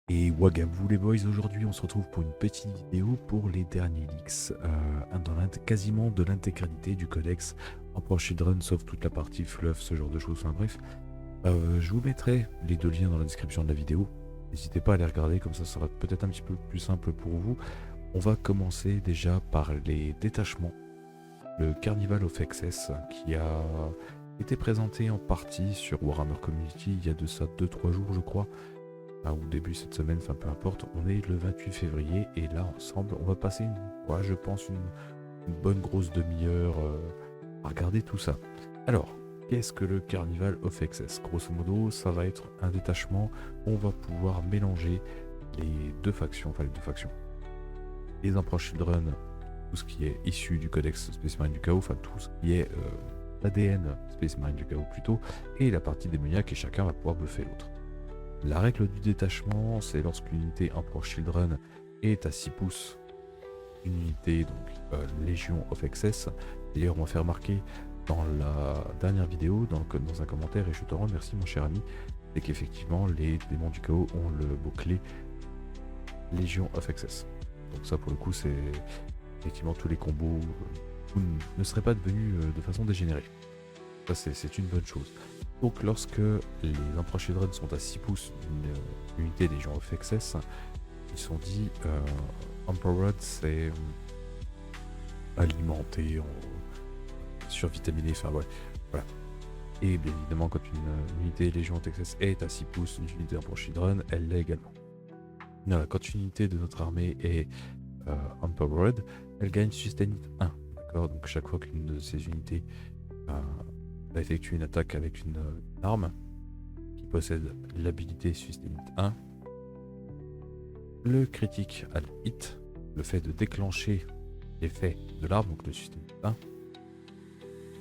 Et Wagabou les boys, aujourd'hui on se retrouve pour une petite vidéo pour les derniers leaks dans quasiment de l'intégralité du codex Emperor Children, sauf toute la partie fluff, ce genre de choses. Enfin bref, je vous mettrai les deux liens dans la description de la vidéo. N'hésitez pas à les regarder, comme ça sera peut-être un petit peu plus simple pour vous. On va commencer déjà par les détachements. Le Carnival of Excess qui a été présenté en partie sur Warhammer Community il y a de ça 2-3 jours je crois. Ou début cette semaine, enfin peu importe, on est le 28 février et là ensemble on va passer je pense une bonne grosse demi-heure à regarder tout ça. Alors, qu'est-ce que le Carnival of Excess? Grosso modo, ça va être un détachement où on va pouvoir mélanger les deux factions, les Emperor Children, tout ce qui est issu du codex Space Marine du Chaos, enfin tout ce qui est l'ADN Space Marine du Chaos plutôt, et la partie démoniaque, et chacun va pouvoir bluffer l'autre. La règle du détachement, c'est lorsqu'une unité Emperor Children est à 6 pouces, une unité donc Légion of Excess. D'ailleurs, on m'a fait remarquer dans la dernière vidéo, dans un commentaire, et je te remercie mon cher ami, c'est qu'effectivement les démons du chaos ont le mot-clé Légion of Excess. Donc ça pour le coup c'est effectivement tous les combos ne seraient pas devenus de façon dégénérée. Ça c'est une bonne chose. Donc lorsque les Emperor Children sont à 6 pouces d'une unité des gens of Excess, ils sont dit Emperor c'est alimenté, survitaminé, enfin ouais, voilà. Et bien évidemment quand une unité Légion of Excess est à 6 pouces d'une unité Emperor Children, elle l'est également. Voilà, quand une unité de notre armée est Empowered, elle gagne Sustained 1. D'accord, donc chaque fois qu'une de ces unités va effectuer une attaque avec une arme qui possède l'habilité Sustained 1, le critique à hit, le fait de déclencher l'effet de l'arme, donc le Sustained 1,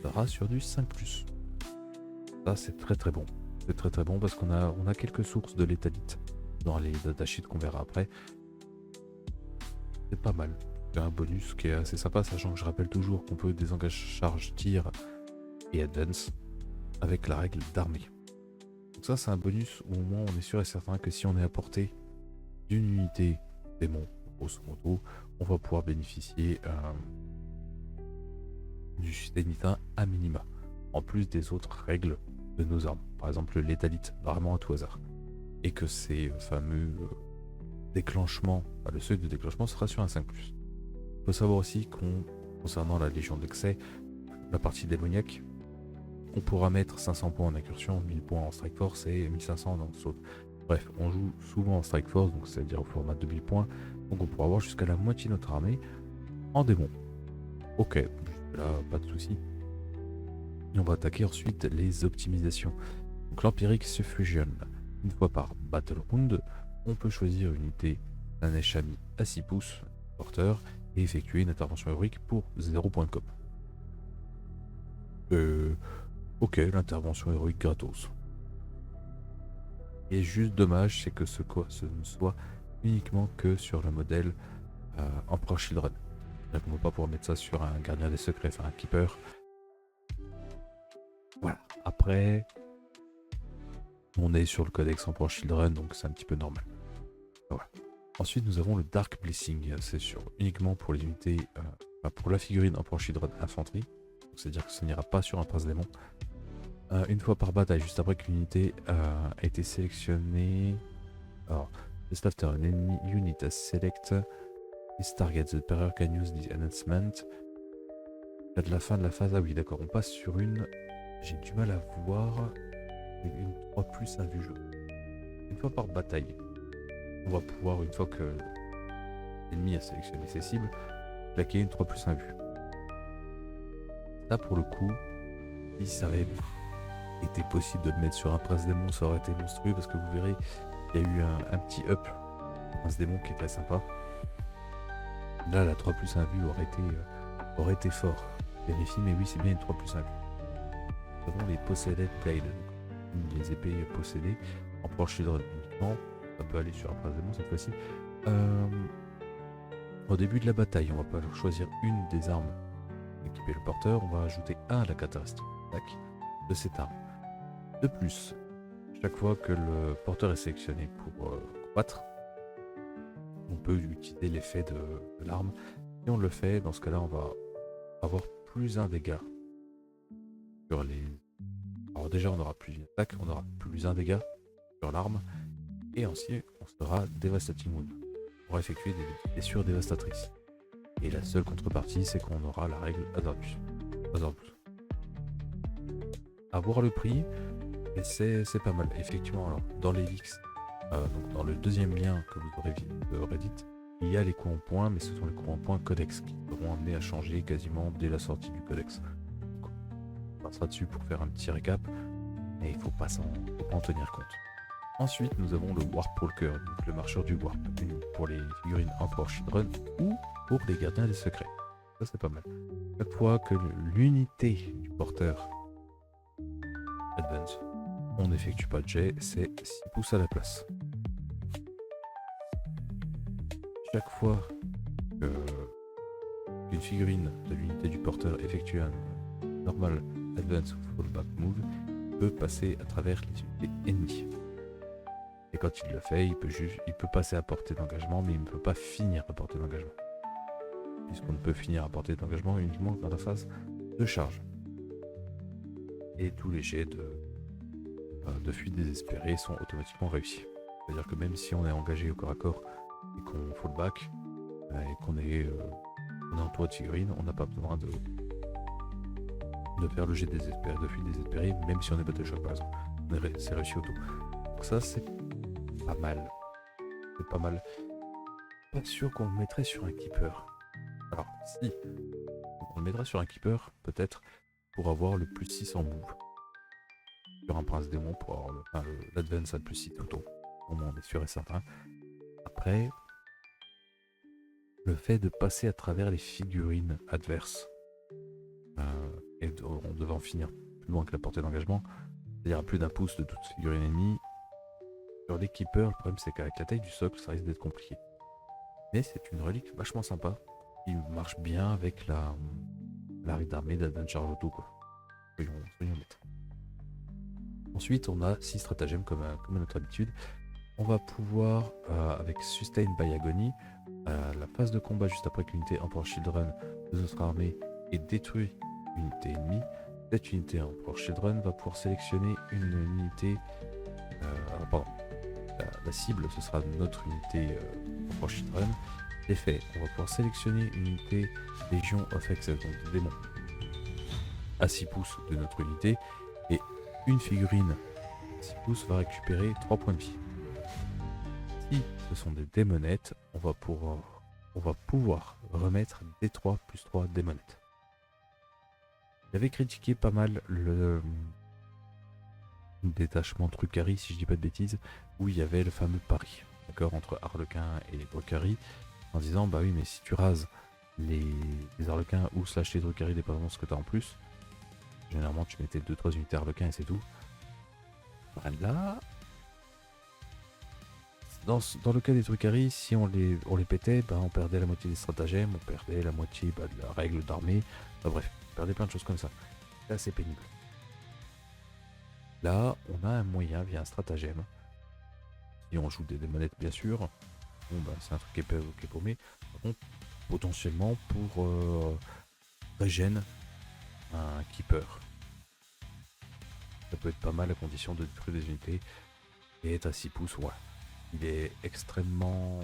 sera sur du 5+. Ça c'est très très bon. C'est très très bon parce qu'on a quelques sources de létalite dans les datasheets qu'on verra après. C'est pas mal. C'est un bonus qui est assez sympa, sachant que je rappelle toujours qu'on peut désengager charge, tir et advance avec la règle d'armée. Donc ça c'est un bonus où au moins on est sûr et certain que si on est à portée d'une unité démon, grosso modo, on va pouvoir bénéficier du Sustainita à minima, en plus des autres règles de nos armes. Par exemple le létalite, vraiment à tout hasard. Et que ces fameux déclenchements, le seuil de déclenchement sera sur un 5+. Il faut savoir aussi concernant la Légion d'Excès, la partie démoniaque, on pourra mettre 500 points en incursion, 1000 points en strike force et 1500 dans saut. Bref, on joue souvent en strike force, donc c'est-à-dire au format de 2000 points, donc on pourra avoir jusqu'à la moitié de notre armée en démon. Ok, là pas de souci. Et on va attaquer ensuite les optimisations. Donc l'Empiric Suffusion, une fois par Battle Round, on peut choisir une unité d'un Eshami à 6 pouces porteur et effectuer une intervention héroïque pour 0 point de cop. Ok, l'intervention héroïque gratos. Et juste dommage, c'est que ce ne soit uniquement que sur le modèle Emperor Children. Donc on ne va pas pouvoir mettre ça sur un gardien des secrets, enfin un keeper. Voilà. Après, on est sur le codex Emperor Children, donc c'est un petit peu normal. Voilà. Ensuite, nous avons le Dark Blessing. C'est uniquement pour les unités, pour la figurine Emperor Children infanterie. C'est-à-dire que ce n'ira pas sur un prince démon. Une fois par bataille, juste après que l'unité a été sélectionnée. Alors, just after an enemy unit has select this target, the player can use this enhancement. Là, de la fin de la phase, ah oui, d'accord, on passe sur une. J'ai du mal à voir une 3+ à vue jeu. Une fois par bataille, on va pouvoir, une fois que l'ennemi a sélectionné ses cibles, claquer une 3+ à vue. Là, pour le coup, si ça avait été possible de le mettre sur un prince démon, ça aurait été monstrueux parce que vous verrez, il y a eu un petit up prince démon qui est très sympa. Là, la 3+1 vue aurait été fort. Vérifie, mais oui, c'est bien une 3+1 vue. Nous avons les Posséded Blade, les épées possédées. Emperor Children uniquement, ça peut aller sur un prince démon cette fois-ci. Au début de la bataille, on va pas choisir une des armes équiper le porteur, on va ajouter 1 à la caractéristique d'attaque de cette arme. De plus, chaque fois que le porteur est sélectionné pour combattre, peut utiliser l'effet de l'arme. Si on le fait, dans ce cas-là, on va avoir plus un dégât sur les... Alors déjà, on aura plus une attaque, on aura plus un dégât sur l'arme, et ensuite, on sera Devastating Wound pour effectuer des blessures dévastatrices. Et la seule contrepartie, c'est qu'on aura la règle Hazardus. À voir le prix, et c'est pas mal. Effectivement, alors, dans l'Elix, donc dans le deuxième lien que vous aurez vu de Reddit, il y a les coûts en points, mais ce sont les coûts en points codex qui seront amenés à changer quasiment dès la sortie du codex. Donc, on passera dessus pour faire un petit récap, mais il ne faut pas en tenir compte. Ensuite, nous avons le Warp Walker, donc le marcheur du Warp, pour les figurines Emperor Children ou pour les gardiens des secrets. Ça, c'est pas mal. Chaque fois que l'unité du porteur Advance, on n'effectue pas de jet, c'est 6 pouces à la place. Chaque fois qu'une figurine de l'unité du porteur effectue un normal Advance ou Fallback Move, il peut passer à travers les unités ennemies. Et quand il le fait, il peut passer à portée d'engagement, mais il ne peut pas finir à portée d'engagement. Puisqu'on ne peut finir à portée d'engagement uniquement dans la phase de charge. Et tous les jets de fuite désespérée sont automatiquement réussis. C'est-à-dire que même si on est engagé au corps à corps et qu'on fallback, et qu'on est entouré de figurines, on n'a pas besoin de faire le jet désespéré, de fuite désespérée, même si on est battle shock par exemple. C'est réussi auto. Donc ça, c'est pas mal. C'est pas mal. Pas sûr qu'on le mettrait sur un keeper. Alors, si. On le mettrait sur un keeper, peut-être, pour avoir le plus 6 en move. Sur un prince démon, pour avoir l'advance à le plus 6 auto. Au moins, on est sûr et certain. Après, le fait de passer à travers les figurines adverses, et on devant finir plus loin que la portée d'engagement, c'est-à-dire à plus d'un pouce de toute figurine ennemie, sur les keepers, le problème c'est qu'avec la taille du socle, ça risque d'être compliqué. Mais c'est une relique vachement sympa, qui marche bien avec la rite d'armée d'Advance Charge Auto, quoi. Soyons honnêtes. Ensuite, on a 6 stratagèmes comme à notre habitude. On va pouvoir, avec Sustain by Agony, la phase de combat juste après que l'unité Emperor Children de notre armée ait détruit une unité ennemie, cette unité Emperor Children va pouvoir sélectionner une unité. La cible, ce sera notre unité Emperor Children. C'est fait, on va pouvoir sélectionner une unité Légion of Excess, donc des démons, à 6 pouces de notre unité, et une figurine à 6 pouces va récupérer 3 points de vie. Si ce sont des démonettes, on va pouvoir remettre D3 plus 3 démonettes. J'avais critiqué pas mal le détachement Drukhari, si je dis pas de bêtises, où il y avait le fameux pari, d'accord, entre Arlequin et Drukhari, en disant bah oui, mais si tu rases les Arlequins ou slash les Drukhari, dépendamment de ce que tu as en plus, généralement tu mettais 2-3 unités Arlequins et c'est tout. Là, dans le cas des Drukhari, si on les pétait, bah, on perdait la moitié des stratagèmes, on perdait la moitié de la règle d'armée, enfin, bref, on perdait plein de choses comme ça. Là, c'est pénible. Là, on a un moyen via un stratagème. Si on joue des démonettes, bien sûr, bon, bah, c'est un truc qui est paumé. Par contre, potentiellement pour régène un keeper. Ça peut être pas mal à condition de détruire des unités et être à 6 pouces, ouais. Il est extrêmement...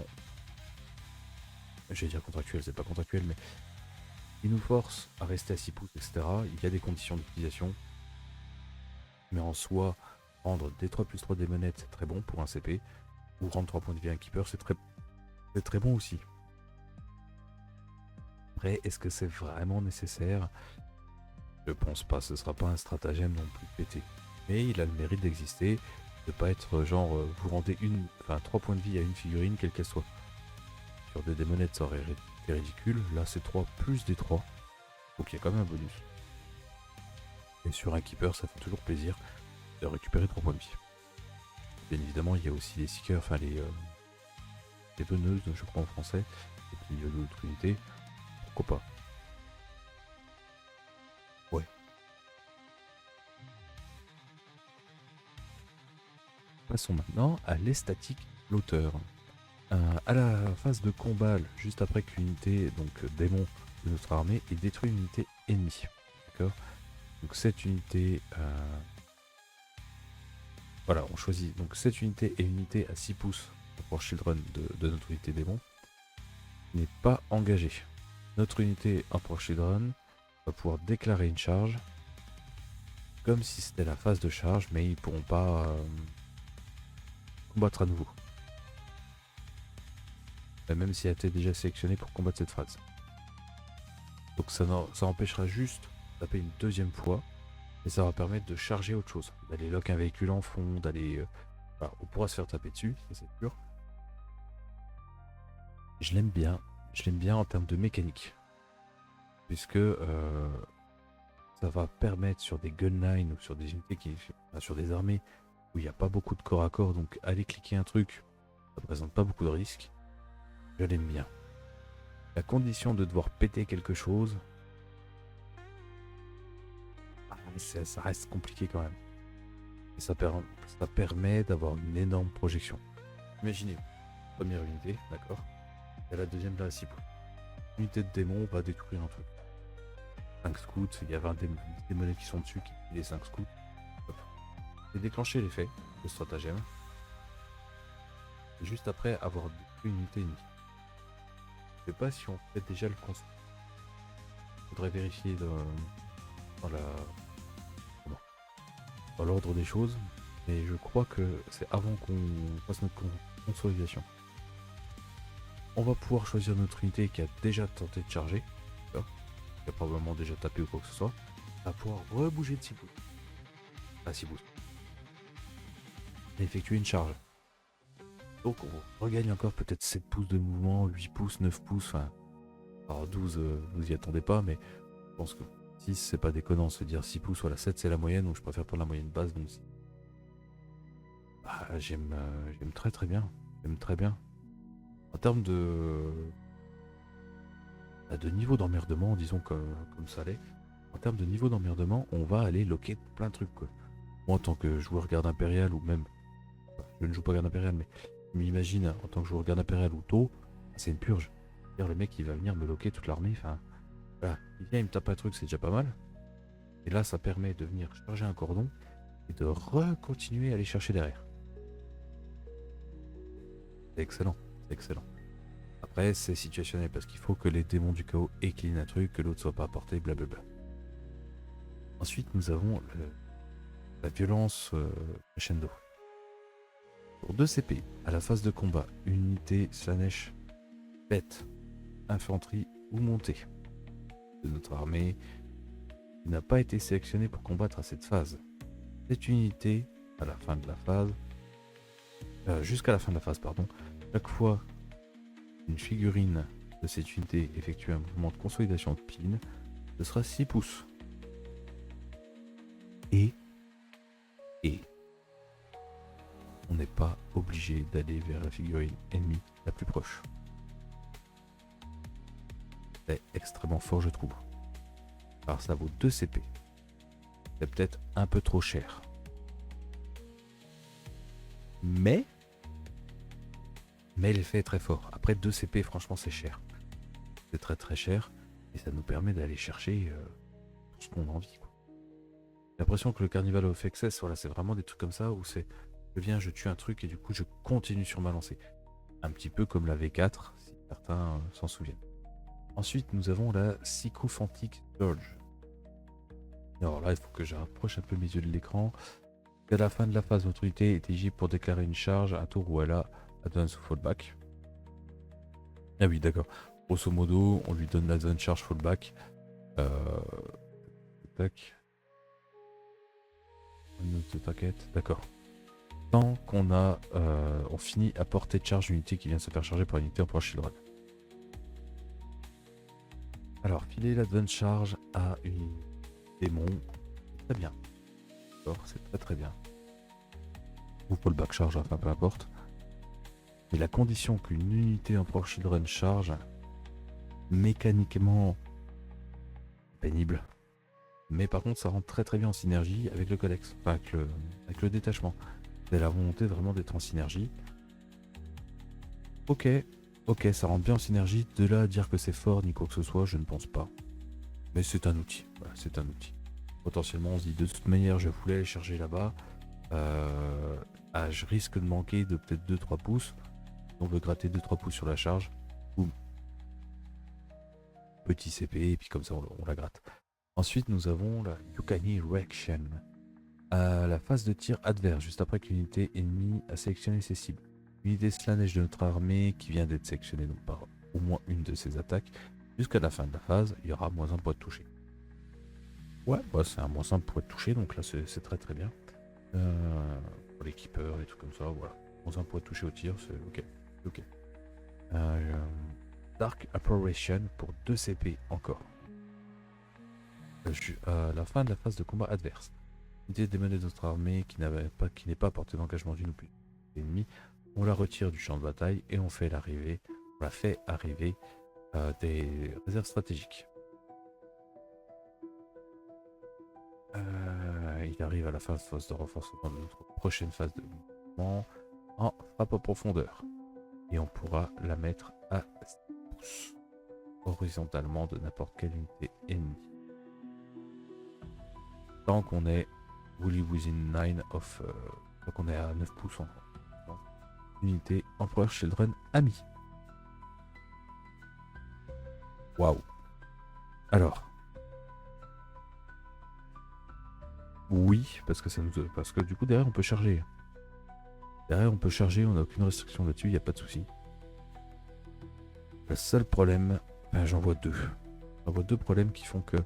Je vais dire contractuel, c'est pas contractuel, mais il nous force à rester à 6 pouces, etc. Il y a des conditions d'utilisation. Mais en soi, rendre D3 plus 3 démonettes, c'est très bon pour un CP. Ou rendre 3 points de vie à un keeper, c'est très bon aussi. Après, est-ce que c'est vraiment nécessaire? Je pense pas, ce sera pas un stratagème non plus pété. Mais il a le mérite d'exister, de pas être genre vous rendez 3 points de vie à une figurine, quelle qu'elle soit. Sur des démonettes, ça aurait été ridicule. Là, c'est 3 plus des 3. Donc il y a quand même un bonus. Et sur un keeper, ça fait toujours plaisir de récupérer 3 points de vie. Bien évidemment, il y a aussi les seekers, enfin les veneuses, je crois en français, et puis d'autres unités. Pourquoi pas? Ouais. Passons maintenant à l'estatique l'auteur. À la phase de combat, juste après qu'une unité, donc démon de notre armée, ait détruit une unité ennemie. D'accord. Donc cette unité, voilà, on choisit donc cette unité et une unité à 6 pouces pour Children de notre unité démon n'est pas engagée. Notre unité Emperor Children va pouvoir déclarer une charge comme si c'était la phase de charge, mais ils pourront pas combattre à nouveau. Même si elle a été déjà sélectionnée pour combattre cette phase. Donc ça empêchera juste de taper une deuxième fois, et ça va permettre de charger autre chose, d'aller lock un véhicule en fond, d'aller... Voilà, on pourra se faire taper dessus, ça c'est sûr. Je l'aime bien en termes de mécanique, puisque ça va permettre sur des gunlines ou sur des unités sur des armées où il n'y a pas beaucoup de corps à corps, donc aller cliquer un truc, ça ne présente pas beaucoup de risques. Je l'aime bien. La condition de devoir péter quelque chose, ça reste compliqué quand même. Et ça permet d'avoir une énorme projection. Imaginez, première unité, d'accord, et la deuxième là à 6 points. Unité de démon va détruire un truc. 5 scouts, il y avait des démonies qui sont dessus qui tuent les 5 scouts. Hop. Et déclencher l'effet, le stratagème. Et juste après avoir détruit une unité ennemie. Je sais pas si on fait déjà le constat. Il faudrait vérifier dans l'ordre des choses. Mais je crois que c'est avant qu'on fasse notre consolidation. On va pouvoir choisir notre unité qui a déjà tenté de charger. Qui a probablement déjà tapé ou quoi que ce soit. On va pouvoir rebouger de 6 pouces. À 6 pouces. Et effectuer une charge. Donc on regagne encore peut-être 7 pouces de mouvement, 8 pouces, 9 pouces, enfin... Alors 12, vous y attendez pas, mais je pense que 6 c'est pas déconnant, se dire 6 pouces, voilà 7 c'est la moyenne, donc je préfère prendre la moyenne basse, donc 6. Ah, j'aime très bien, j'aime très bien. En termes de niveau d'emmerdement, disons comme ça l'est, en termes de niveau d'emmerdement, on va aller loquer plein de trucs quoi. Moi en tant que joueur garde impérial, ou même, je ne joue pas garde impérial, mais je m'imagine en tant que joueur garde impérial ou taux, c'est une purge. C'est-à-dire le mec il va venir me loquer toute l'armée, enfin voilà, il vient il me tape un truc, c'est déjà pas mal. Et là ça permet de venir charger un cordon et de continuer à aller chercher derrière. C'est excellent, c'est excellent. Après c'est situationnel parce qu'il faut que les démons du chaos éclinent un truc, que l'autre soit pas apporté, blablabla. Ensuite nous avons la violence crescendo. Pour 2 CP, à la phase de combat, unité Slanesh, bête, infanterie ou montée de notre armée qui n'a pas été sélectionnée pour combattre à cette phase. Cette unité, à la fin de la phase, jusqu'à la fin de la phase, pardon, chaque fois une figurine de cette unité effectue un mouvement de consolidation de pin, ce sera 6 pouces. Et on n'est pas obligé d'aller vers la figurine ennemie la plus proche. C'est extrêmement fort je trouve. Alors ça vaut 2 CP. C'est peut-être un peu trop cher. Mais l'effet est très fort. Après 2 CP franchement c'est cher. C'est très très cher. Et ça nous permet d'aller chercher tout ce qu'on a envie. J'ai l'impression que le Carnival of Excess, voilà, c'est vraiment des trucs comme ça où c'est je viens, je tue un truc et du coup je continue sur ma lancée. Un petit peu comme la V4, si certains s'en souviennent. Ensuite, nous avons la Sycophantic Surge. Alors là, il faut que je rapproche un peu mes yeux de l'écran. À la fin de la phase, notre unité est éligible pour déclarer une charge à un tour où elle a Advance Fallback. Ah oui, d'accord. Grosso modo, on lui donne l'Advance Charge Fallback. Tac. T'inquiète, d'accord. Tant qu'on a on finit à portée de charge l'unité qui vient de se faire charger par une unité en proche Children. Alors, filer l'advance charge à une démon, très bien. D'accord, c'est très très bien. Ou fallback charge, enfin peu importe. Mais la condition qu'une unité en proche Children charge, mécaniquement pénible. Mais par contre, ça rentre très très bien en synergie avec le codex, enfin avec le détachement. C'est la volonté vraiment d'être en synergie. Ok, ok, ça rentre bien en synergie. De là à dire que c'est fort ni quoi que ce soit, je ne pense pas. Mais c'est un outil, voilà, c'est un outil. Potentiellement, on se dit de toute manière, je voulais aller charger là-bas. Je risque de manquer de peut-être 2-3 pouces. On veut gratter 2-3 pouces sur la charge. Boum. Petit CP, et puis comme ça, on la gratte. Ensuite, nous avons la Yukani Reaction. La phase de tir adverse, juste après qu'une unité ennemie a sélectionné ses cibles. L'unité Slanesh de notre armée qui vient d'être sélectionnée donc par au moins une de ses attaques. Jusqu'à la fin de la phase, il y aura -1 pour être touché. Ouais, bah c'est un -1 pour être touché, donc là c'est très très bien. Pour les keepers, les trucs comme ça, voilà. -1 pour être touché au tir, c'est ok. Ok. Dark Apparition pour 2 CP encore. La fin de la phase de combat adverse. L'unité démonée de notre armée qui n'est pas portée d'engagement d'une ou plus ennemi, on la retire du champ de bataille et on la fait arriver des réserves stratégiques. Il arrive à la phase de renforcement de notre prochaine phase de mouvement en frappe en profondeur. Et on pourra la mettre à 6 pouces horizontalement de n'importe quelle unité ennemie. Tant qu'on est Wholly within 9 of. Tant qu'on est à 9 pouces en unité Emperor Children ami. Waouh. Alors. Oui, parce que du coup derrière on peut charger. Derrière on peut charger, on n'a aucune restriction là-dessus, il n'y a pas de souci. Le seul problème, j'en vois deux. J'en vois deux problèmes qui font que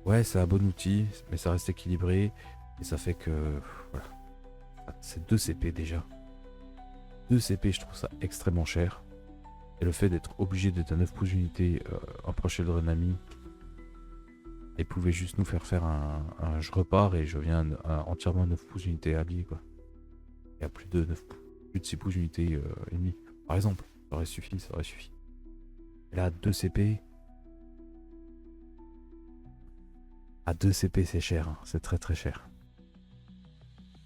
ouais, c'est un bon outil, mais ça reste équilibré et ça fait que voilà. C'est 2 CP déjà. 2 CP, je trouve ça extrêmement cher. Et le fait d'être obligé d'être à 9 pouces d'unité en proche de Renami, il pouvait juste nous faire un je repars et je viens entièrement à 9 pouces d'unité habillé quoi. Et à plus de 6 pouces d'unité ennemie. Par exemple, ça aurait suffi, ça aurait suffi. Et là, 2 CP. À 2 CP, c'est cher, hein. C'est très très cher.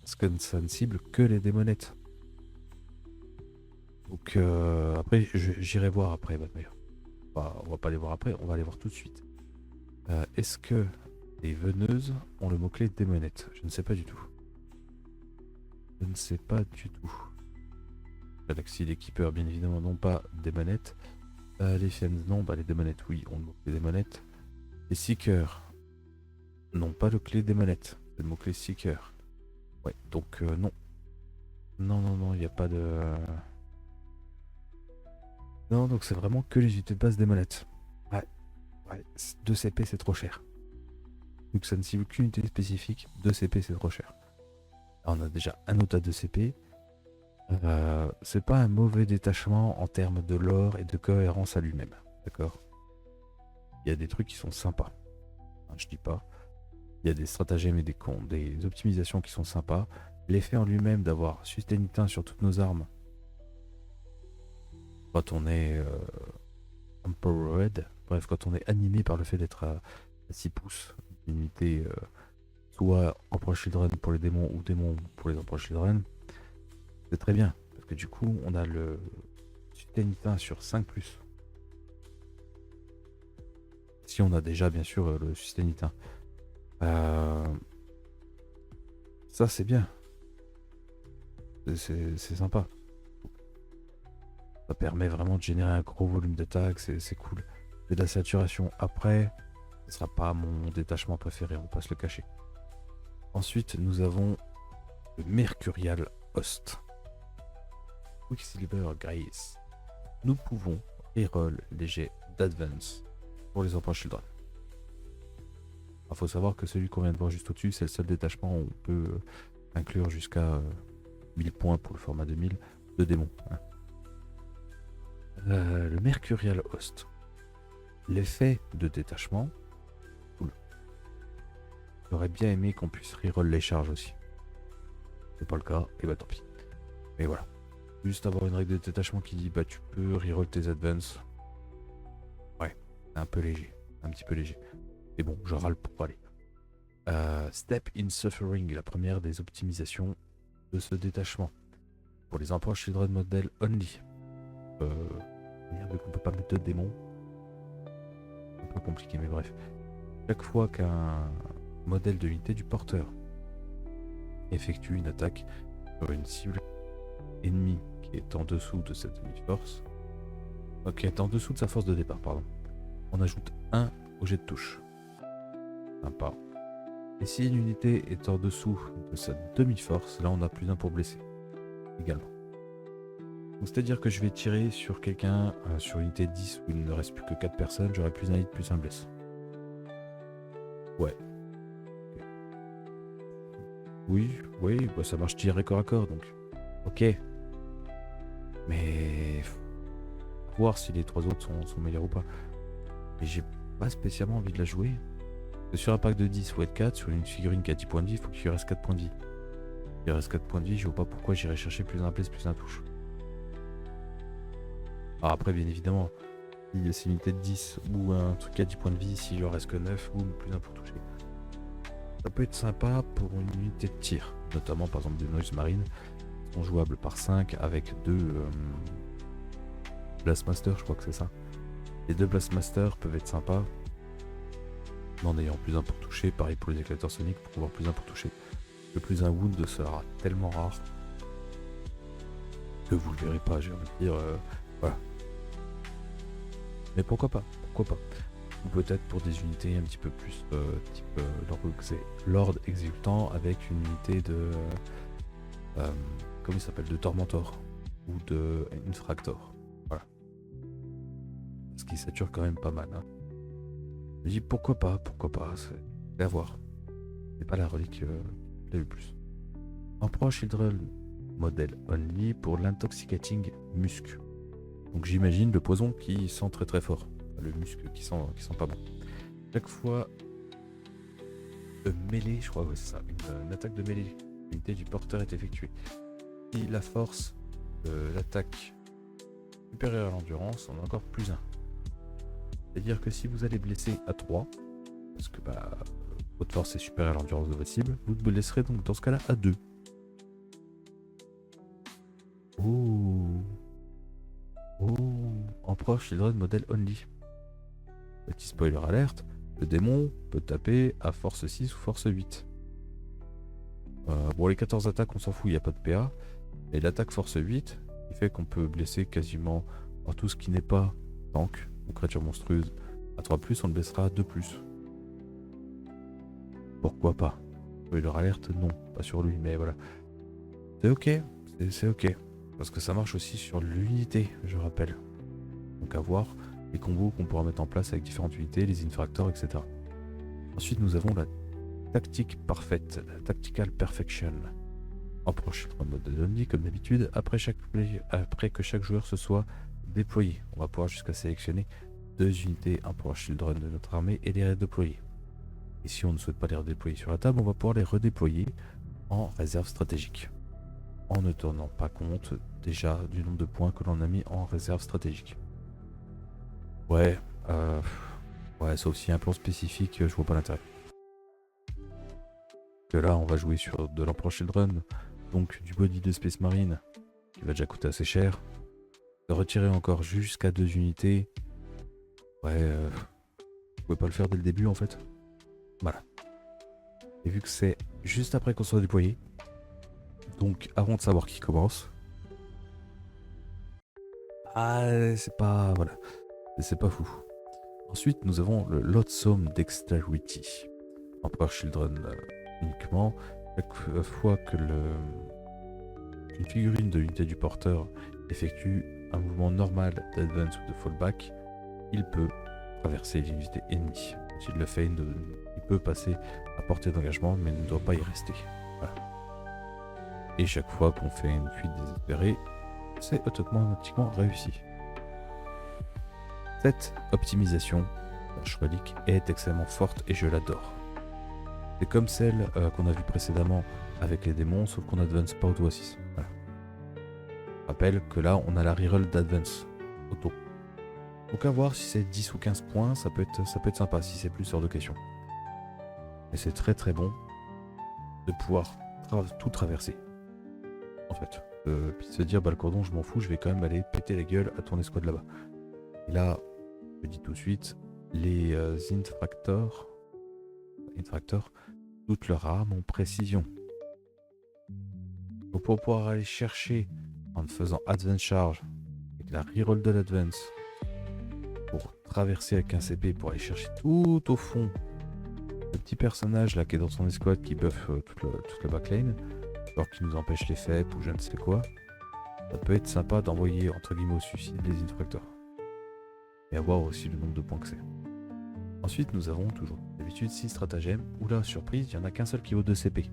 Parce que ça ne cible que les démonettes. Donc après, j'irai voir après, d'ailleurs. On va pas les voir après, on va les voir tout de suite. Est-ce que les veneuses ont le mot-clé démonette? Je ne sais pas du tout. Je ne sais pas du tout. Galaxy, les keepers, bien évidemment, non pas démonettes. Les femmes, non, bah les démonettes, oui, ont le mot-clé démonette. Les seekers n'ont pas le clé démonette. C'est le mot-clé seeker. Ouais, donc non. Non, il n'y a pas de... Non, donc c'est vraiment que les unités de base démonettes. Ouais, 2 CP c'est trop cher. Vu que ça ne cible qu'une unité spécifique, 2 CP c'est trop cher. Alors, on a déjà un autre à 2 CP. C'est pas un mauvais détachement en termes de lore et de cohérence à lui-même. D'accord? Il y a des trucs qui sont sympas. Enfin, je dis pas. Il y a des stratagèmes et des optimisations qui sont sympas. L'effet en lui-même d'avoir Sustainitin sur toutes nos armes. Quand on est Empowered, bref, quand on est animé par le fait d'être à 6 pouces d'unité, soit Emperor Children pour les démons ou démons pour les Emperor Children, c'est très bien. Parce que du coup, on a le Sustainitin sur 5+. Si on a déjà, bien sûr, le Sustainitin. Ça, c'est bien. C'est sympa. Ça permet vraiment de générer un gros volume d'attaque, c'est cool. C'est de la saturation. Après, ce sera pas mon détachement préféré, on va pas se le cacher. Ensuite, nous avons le Mercurial Host. Quicksilver Grace. Nous pouvons reroll les jets d'advance pour les Emperor Children. Il faut savoir que celui qu'on vient de voir juste au-dessus, c'est le seul détachement où on peut inclure jusqu'à 1000 points pour le format 2000 de démons. Hein. Le Mercurial Host. L'effet de détachement. Cool. J'aurais bien aimé qu'on puisse reroll les charges aussi. C'est pas le cas, et bah tant pis. Mais voilà. Juste avoir une règle de détachement qui dit bah tu peux reroll tes advances. Ouais, c'est un peu léger. Un petit peu léger. Mais bon, je râle pour aller. Step in Suffering, la première des optimisations de ce détachement. Pour les Emperor Children Model Only. vu qu'on peut pas mettre de démons. C'est un peu compliqué, mais bref. Chaque fois qu'un modèle de l'unité du porteur effectue une attaque sur une cible ennemie qui est en dessous de sa demi-force, qui est en dessous de sa force de départ, pardon, on ajoute 1 au jet de touche. Sympa. Et si une unité est en dessous de sa demi-force, là on a plus 1 pour blesser. Également. C'est-à-dire que je vais tirer sur quelqu'un, sur une unité de 10 où il ne reste plus que 4 personnes, j'aurai plus 1 hit, plus 1 blesse. Ouais. Oui, bah ça marche tirer corps à corps, donc. Ok. Mais... faut voir si les 3 autres sont meilleurs ou pas. Mais j'ai pas spécialement envie de la jouer. Sur un pack de 10, il faut être 4. Sur une figurine qui a 10 points de vie, il faut qu'il reste 4 points de vie. Il reste 4 points de vie, je vois pas pourquoi j'irais chercher plus un place, plus un touche. Alors après, bien évidemment, si c'est une unité de 10 ou un truc qui a 10 points de vie, s'il lui en reste que 9, ou plus un pour toucher. Ça peut être sympa pour une unité de tir, notamment par exemple des Noise Marines, qui sont jouables par 5 avec 2 Blastmaster, je crois que c'est ça. Les 2 Blastmaster peuvent être sympas. En ayant plus 1 pour toucher, pareil pour les éclateurs soniques, pour pouvoir plus 1 pour toucher. Le plus 1 wound sera tellement rare que vous le verrez pas, j'ai envie de dire, voilà. Mais pourquoi pas, Ou peut-être pour des unités un petit peu plus type Lord Exultant avec une unité de comment il s'appelle, de Tormentor ou de Infractor. Voilà. Ce qui sature quand même pas mal. Hein. Je dis pourquoi pas, c'est à voir. C'est pas la relique que j'ai eu plus. Emperor Children modèle only pour l'intoxicating musc. Donc j'imagine le poison qui sent très très fort. Le muscle qui sent pas bon. Chaque fois mêlée, je crois que c'est ça, une attaque de mêlée, l'unité du porteur est effectuée. Si la force de l'attaque supérieure à l'endurance, on a encore plus 1. C'est-à-dire que si vous allez blesser à 3, parce que votre force est supérieure à l'endurance de votre cible, vous blesserez donc dans ce cas-là à 2. Emperor Children modèle only. Petit spoiler alerte, le démon peut taper à force 6 ou force 8. Bon, les 14 attaques, on s'en fout, il n'y a pas de PA. Et l'attaque force 8, qui fait qu'on peut blesser quasiment en tout ce qui n'est pas tank ou créature monstrueuse. À 3+, on le blessera à 2+. Pourquoi pas? Spoiler alerte, non, pas sur lui, mais voilà. C'est ok, c'est ok. Parce que ça marche aussi sur l'unité, je rappelle. Donc à voir les combos qu'on pourra mettre en place avec différentes unités, les infractors, etc. Ensuite, nous avons la tactique parfaite, la tactical perfection. Emperor Children mode de only, comme d'habitude, après que chaque joueur se soit déployé. On va pouvoir jusqu'à sélectionner 2 unités Emperor Children de notre armée et les redéployer. Et si on ne souhaite pas les redéployer sur la table, on va pouvoir les redéployer en réserve stratégique. En ne tenant pas compte déjà du nombre de points que l'on a mis en réserve stratégique. Ouais, sauf s'il y a un plan spécifique, je vois pas l'intérêt. Que là, on va jouer sur de l'Emperor Children, donc du body de Space Marine, qui va déjà coûter assez cher. De retirer encore jusqu'à 2 unités. Ouais, vous pouvez pas le faire dès le début en fait. Voilà. Et vu que c'est juste après qu'on soit déployé, donc avant de savoir qui commence, c'est pas... Voilà. C'est pas fou. Ensuite, nous avons le Loathsome Dexterity. Emperor Children uniquement. Chaque fois que une figurine de l'unité du porteur effectue un mouvement normal d'advance ou de fallback, il peut traverser l'unité ennemie. S'il le fait, il peut passer à portée d'engagement, mais ne doit pas y rester. Voilà. Et chaque fois qu'on fait une fuite désespérée, c'est automatiquement réussi. Cette optimisation, la relique, est extrêmement forte et je l'adore. C'est comme celle qu'on a vue précédemment avec les démons, sauf qu'on advance pas auto à 6. Voilà. Je rappelle que là, on a la reroll d'advance auto. Donc à voir si c'est 10 ou 15 points, ça peut être sympa, si c'est plus hors de question. Mais c'est très très bon de pouvoir tout traverser. En fait. Puis se dire, le cordon, je m'en fous, je vais quand même aller péter la gueule à ton escouade là-bas. Et là, je dis tout de suite, les infractors, toutes leurs armes ont précision. Donc pour pouvoir aller chercher en faisant advance charge, avec la reroll de l'advance, pour traverser avec un CP, pour aller chercher tout au fond le petit personnage là qui est dans son escouade qui buff toute la backlane, alors qui nous empêche les FEP ou je ne sais quoi, ça peut être sympa d'envoyer entre guillemets au suicide les infractors. Et avoir aussi le nombre de points que c'est. Ensuite, nous avons toujours d'habitude 6 stratagèmes, où là, surprise, il n'y en a qu'un seul qui vaut 2 CP.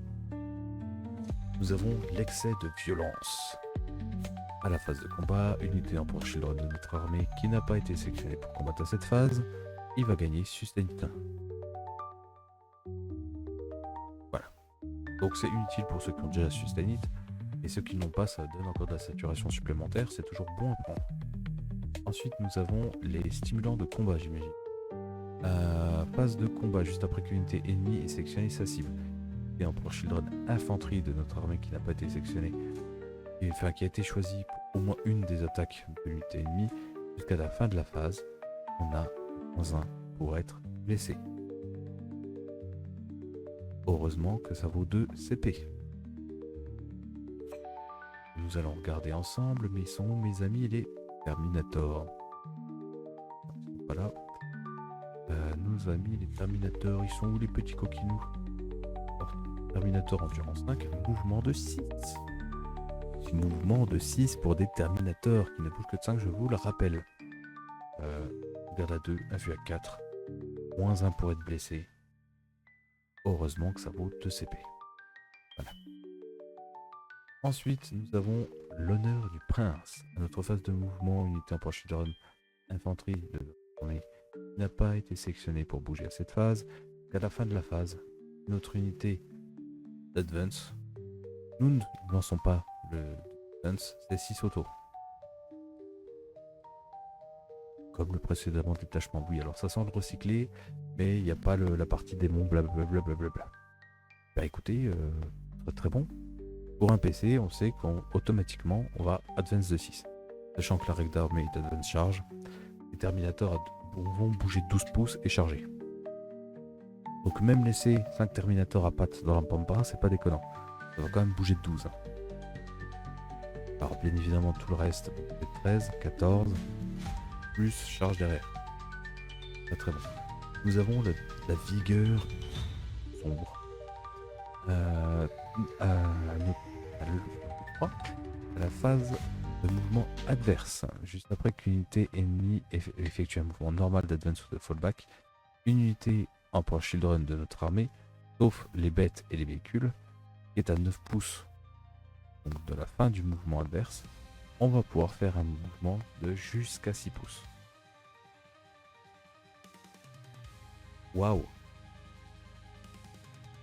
Nous avons l'excès de violence. À la phase de combat, unité en Emperor Children de notre armée qui n'a pas été sélectionnée pour combattre à cette phase, il va gagner Sustain 1. Voilà. Donc c'est inutile pour ceux qui ont déjà Sustain It, et ceux qui n'ont pas, ça donne encore de la saturation supplémentaire, c'est toujours bon à prendre. Ensuite, nous avons les stimulants de combat, j'imagine. Phase de combat, juste après qu'une unité ennemie ait sélectionné sa cible. Et Emperor Children infanterie de notre armée qui n'a pas été sélectionnée, enfin qui a été choisie pour au moins une des attaques de l'unité ennemie, jusqu'à la fin de la phase, on a -1 pour être blessé. Heureusement que ça vaut 2 CP. Nous allons regarder ensemble, mais ils sont où mes amis les Terminators? Voilà. Nos amis les Terminators, ils sont où les petits coquinous? Alors, Terminator endurance 5, mouvement de 6. Mouvement de 6 pour des Terminators qui ne bougent que de 5, je vous le rappelle. Garde à 2, un vue à 4. -1 pour être blessé. Heureusement que ça vaut 2 CP. Voilà. Ensuite, nous avons l'honneur du prince. À notre phase de mouvement, unité Emperor Children infanterie de notre armée n'a pas été sélectionnée pour bouger à cette phase. Qu'à la fin de la phase, notre unité d'advance, nous ne lançons pas le advance, c'est 6 auto. Comme le précédemment détachement. Oui, alors ça sent le recycler, mais il n'y a pas la partie démon, blablabla. Bah écoutez, très très bon. Pour un PC, on sait qu'automatiquement, on va advance de 6. Sachant que la règle d'armée est advance charge, les Terminators vont bouger 12 pouces et charger. Donc même laisser 5 Terminators à pattes dans la pampa, c'est pas déconnant. Ça va quand même bouger de 12. Alors bien évidemment tout le reste, 13, 14, plus charge derrière. Très très bon. Nous avons la vigueur sombre. À la phase de mouvement adverse, juste après qu'une unité ennemie effectue un mouvement normal d'advance ou de fallback, une unité Emperor Children de notre armée, sauf les bêtes et les véhicules, qui est à 9 pouces donc de la fin du mouvement adverse, on va pouvoir faire un mouvement de jusqu'à 6 pouces. Waouh!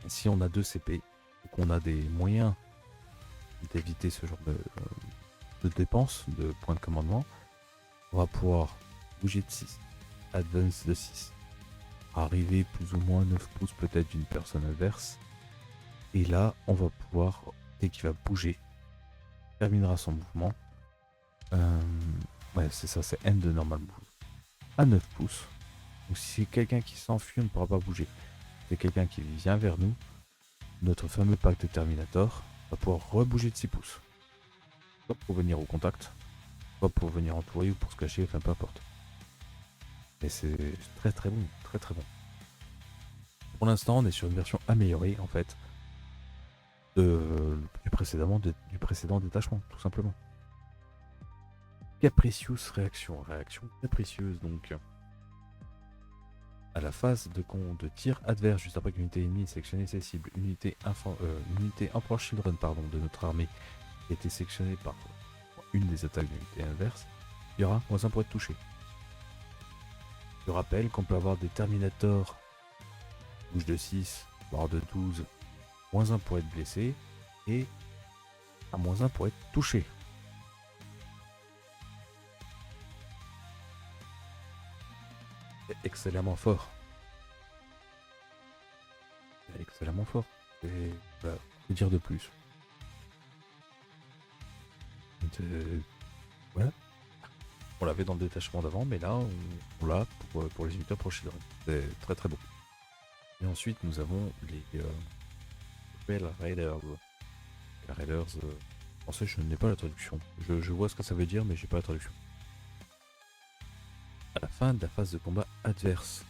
Si on a 2 CP et qu'on a des moyens d'éviter ce genre de dépenses, de points de commandement, on va pouvoir bouger de 6, advance de 6, arriver plus ou moins 9 pouces peut-être d'une personne adverse, et là on va pouvoir, dès qu'il va bouger, terminera son mouvement, ouais c'est ça, c'est End de normal move, à 9 pouces. Donc si c'est quelqu'un qui s'enfuit, on ne pourra pas bouger. Si c'est quelqu'un qui vient vers nous, notre fameux pack de Terminator va pouvoir rebouger de 6 pouces. Soit pour venir au contact, soit pour venir entourer ou pour se cacher, enfin peu importe. Et c'est très très bon, très très bon. Pour l'instant, on est sur une version améliorée en fait du précédent détachement, tout simplement. Capricious réaction capricieuse donc. À la phase de tir adverse, juste après qu'une unité ennemie ait sélectionné ses cibles, une unité Emperor Children de notre armée qui a été sélectionnée par une des attaques de l'unité inverse, il y aura -1 pour être touché. Je rappelle qu'on peut avoir des Terminators bouge de 6, voire de 12, -1 pour être blessé et à -1 pour être touché. C'est excellemment fort. Excellemment fort. Et voilà, que dire de plus. Voilà. On l'avait dans le détachement d'avant, mais là, on l'a pour les unitaires Approchidron. C'est très très beau. Et ensuite, nous avons les Rebel Raiders. Les Raiders, en français, je n'ai pas la traduction. Je vois ce que ça veut dire, mais j'ai pas la traduction. À la fin de la phase de combat adverse,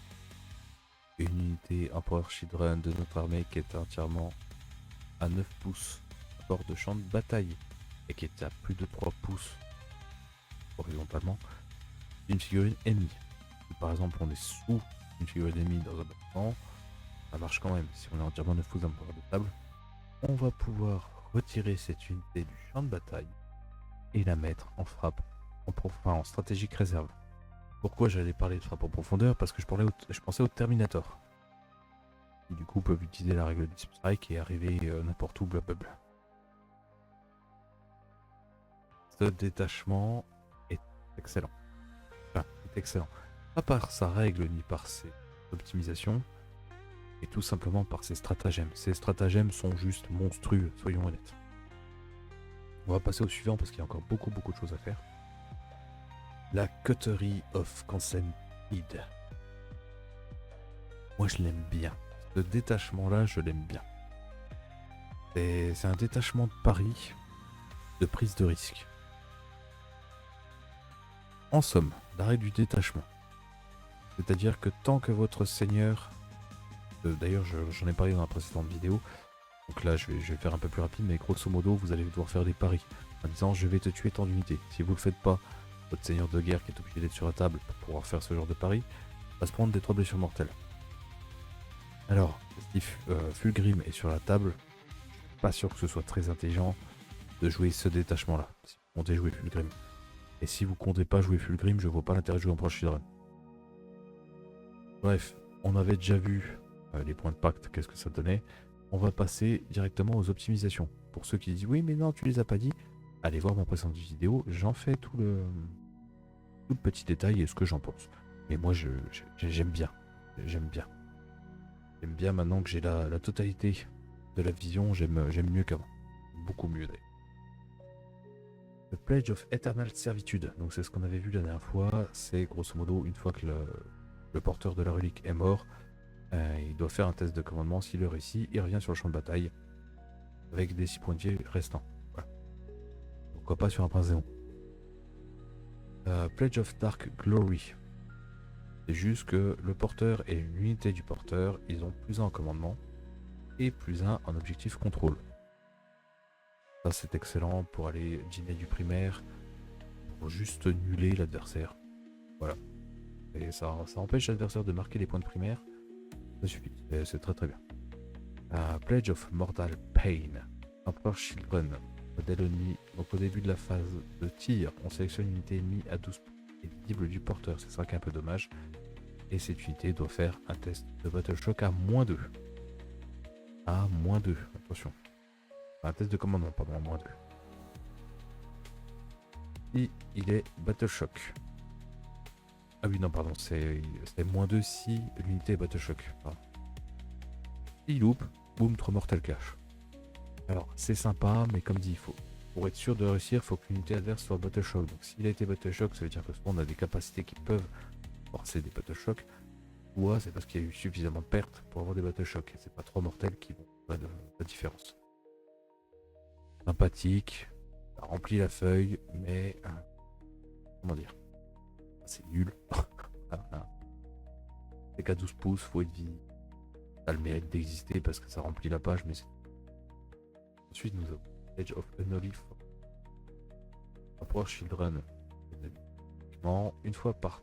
une unité Emperor Children de notre armée qui est entièrement à 9 pouces à bord de champ de bataille et qui est à plus de 3 pouces horizontalement d'une figurine ennemie. Si par exemple on est sous une figurine ennemie dans un bâtiment, ça marche quand même. Si on est entièrement 9 pouces d'un bord de table, on va pouvoir retirer cette unité du champ de bataille et la mettre en frappe, en stratégique réserve. Pourquoi j'allais parler de frappe en profondeur? Parce que je pensais au Terminator. Qui du coup peuvent utiliser la règle du Deep Strike et arriver n'importe où, blablabla. Ce détachement est excellent. Enfin, est excellent. Pas par sa règle ni par ses optimisations, et tout simplement par ses stratagèmes. Ces stratagèmes sont juste monstrueux, soyons honnêtes. On va passer au suivant parce qu'il y a encore beaucoup de choses à faire. La Coterie of Consentid. Moi je l'aime bien. Ce détachement-là, je l'aime bien. C'est un détachement de pari, de prise de risque. En somme, l'arrêt du détachement. C'est-à-dire que tant que votre seigneur... D'ailleurs, j'en ai parlé dans la précédente vidéo. Donc là, je vais faire un peu plus rapide, mais grosso modo, vous allez devoir faire des paris. En disant, je vais te tuer tant d'unités. Si vous le faites pas, votre seigneur de guerre qui est obligé d'être sur la table pour pouvoir faire ce genre de pari, va se prendre des 3 blessures mortelles. Alors, si Fulgrim est sur la table, je suis pas sûr que ce soit très intelligent de jouer ce détachement-là. Si vous comptez jouer Fulgrim. Et si vous comptez pas jouer Fulgrim, je vois pas l'intérêt de jouer Emperor Children. Bref, on avait déjà vu les points de pacte, qu'est-ce que ça donnait. On va passer directement aux optimisations. Pour ceux qui disent oui mais non tu les as pas dit, allez voir ma précédente vidéo, j'en fais tout le petit détail et ce que j'en pense. Mais moi j'aime bien. J'aime bien maintenant que j'ai la totalité de la vision, j'aime mieux qu'avant. Beaucoup mieux d'ailleurs. Le Pledge of Eternal Servitude, donc c'est ce qu'on avait vu la dernière fois, c'est grosso modo une fois que le porteur de la relique est mort, il doit faire un test de commandement. S'il le réussit, il revient sur le champ de bataille avec des 6 points de vie restants. Voilà. Pourquoi pas sur un prince Zéon. Pledge of Dark Glory. C'est juste que le porteur et l'unité du porteur, ils ont +1 en commandement et +1 en objectif contrôle. Ça c'est excellent pour aller dîner du primaire, pour juste nuller l'adversaire. Voilà. Et ça empêche l'adversaire de marquer les points de primaire. Ça suffit, c'est très très bien. Pledge of Mortal Pain. Emperor Children. Modèle ennemi. Donc au début de la phase de tir, on sélectionne une unité ennemie à 12 points et visible du porteur. C'est ça qui est un peu dommage. Et cette unité doit faire un test de Battle Shock à -2. À -2, attention. Un test de commandement, pardon, à -2. Et il est Battle Shock. Ah oui, non, pardon, c'est -2 si l'unité est Battle Shock. Pardon. Il loupe, boum, 3 Mortal Clash. Alors, c'est sympa, mais comme dit, pour être sûr de réussir, il faut que l'unité adverse soit Battle Shock. Donc, s'il a été Battle Shock, ça veut dire que souvent on a des capacités qui peuvent forcer des Battle Shock. Ou c'est parce qu'il y a eu suffisamment de pertes pour avoir des Battle Shock. Et c'est pas 3 mortels qui vont faire la différence. Sympathique, ça remplit la feuille, mais comment dire, c'est nul. C'est qu'à 12 pouces, faut être vie. Ça a le mérite d'exister parce que ça remplit la page, mais c'est... Ensuite, nous avons Edge of Unholy Emperor Children. Une fois par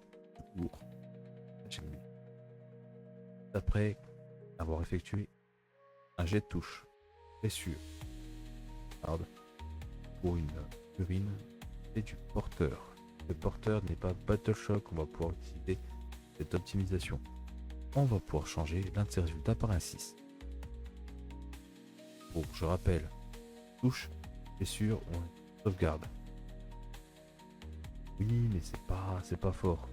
tour. Après avoir effectué un jet de touche. Blessure. Pour une urine et du porteur. Le porteur n'est pas Battle Shock, on va pouvoir utiliser cette optimisation. On va pouvoir changer l'un de ces résultats par un 6. Bon, je rappelle, touche, blessure, on sauvegarde. Oui, mais c'est pas fort.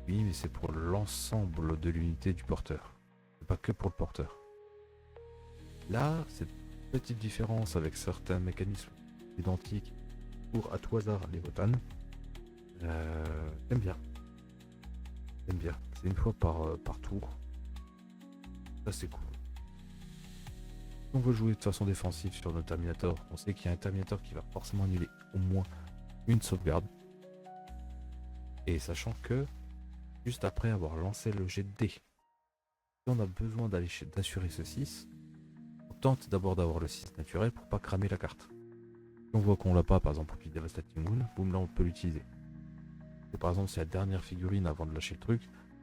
Oui, mais c'est pour l'ensemble de l'unité du porteur. C'est pas que pour le porteur. Là, cette petite différence avec certains mécanismes identiques pour à tout hasard les botanes. J'aime bien. J'aime bien. C'est une fois par tour. Ça, c'est cool. Si on veut jouer de façon défensive sur notre Terminator, on sait qu'il y a un Terminator qui va forcément annuler au moins une sauvegarde. Et sachant que, juste après avoir lancé le jet de dés, si on a besoin d'assurer ce 6, on tente d'abord d'avoir le 6 naturel pour pas cramer la carte. Si on voit qu'on l'a pas, par exemple, pour Devastating Wound, boum, là on peut l'utiliser. Et par exemple, si la dernière figurine avant de lâcher le truc,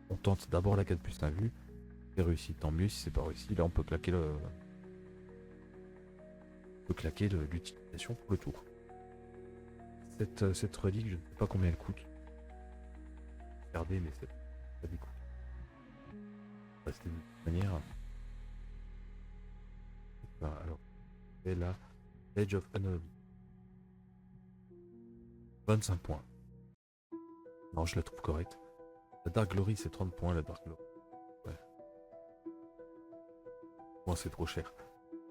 on tente d'abord la 4+1 vue. Si c'est réussi, tant mieux. Si c'est pas réussi, là on peut claquer l'utilisation pour le tour. Cette relique, je ne sais pas combien elle coûte. Regardez, mais ça décoûte. C'est de toute manière. Alors, c'est la Edge of Anomaly. 25 points. Non, je la trouve correcte. La Dark Glory, c'est 30 points, la Dark Glory. Ouais. Moi, c'est trop cher.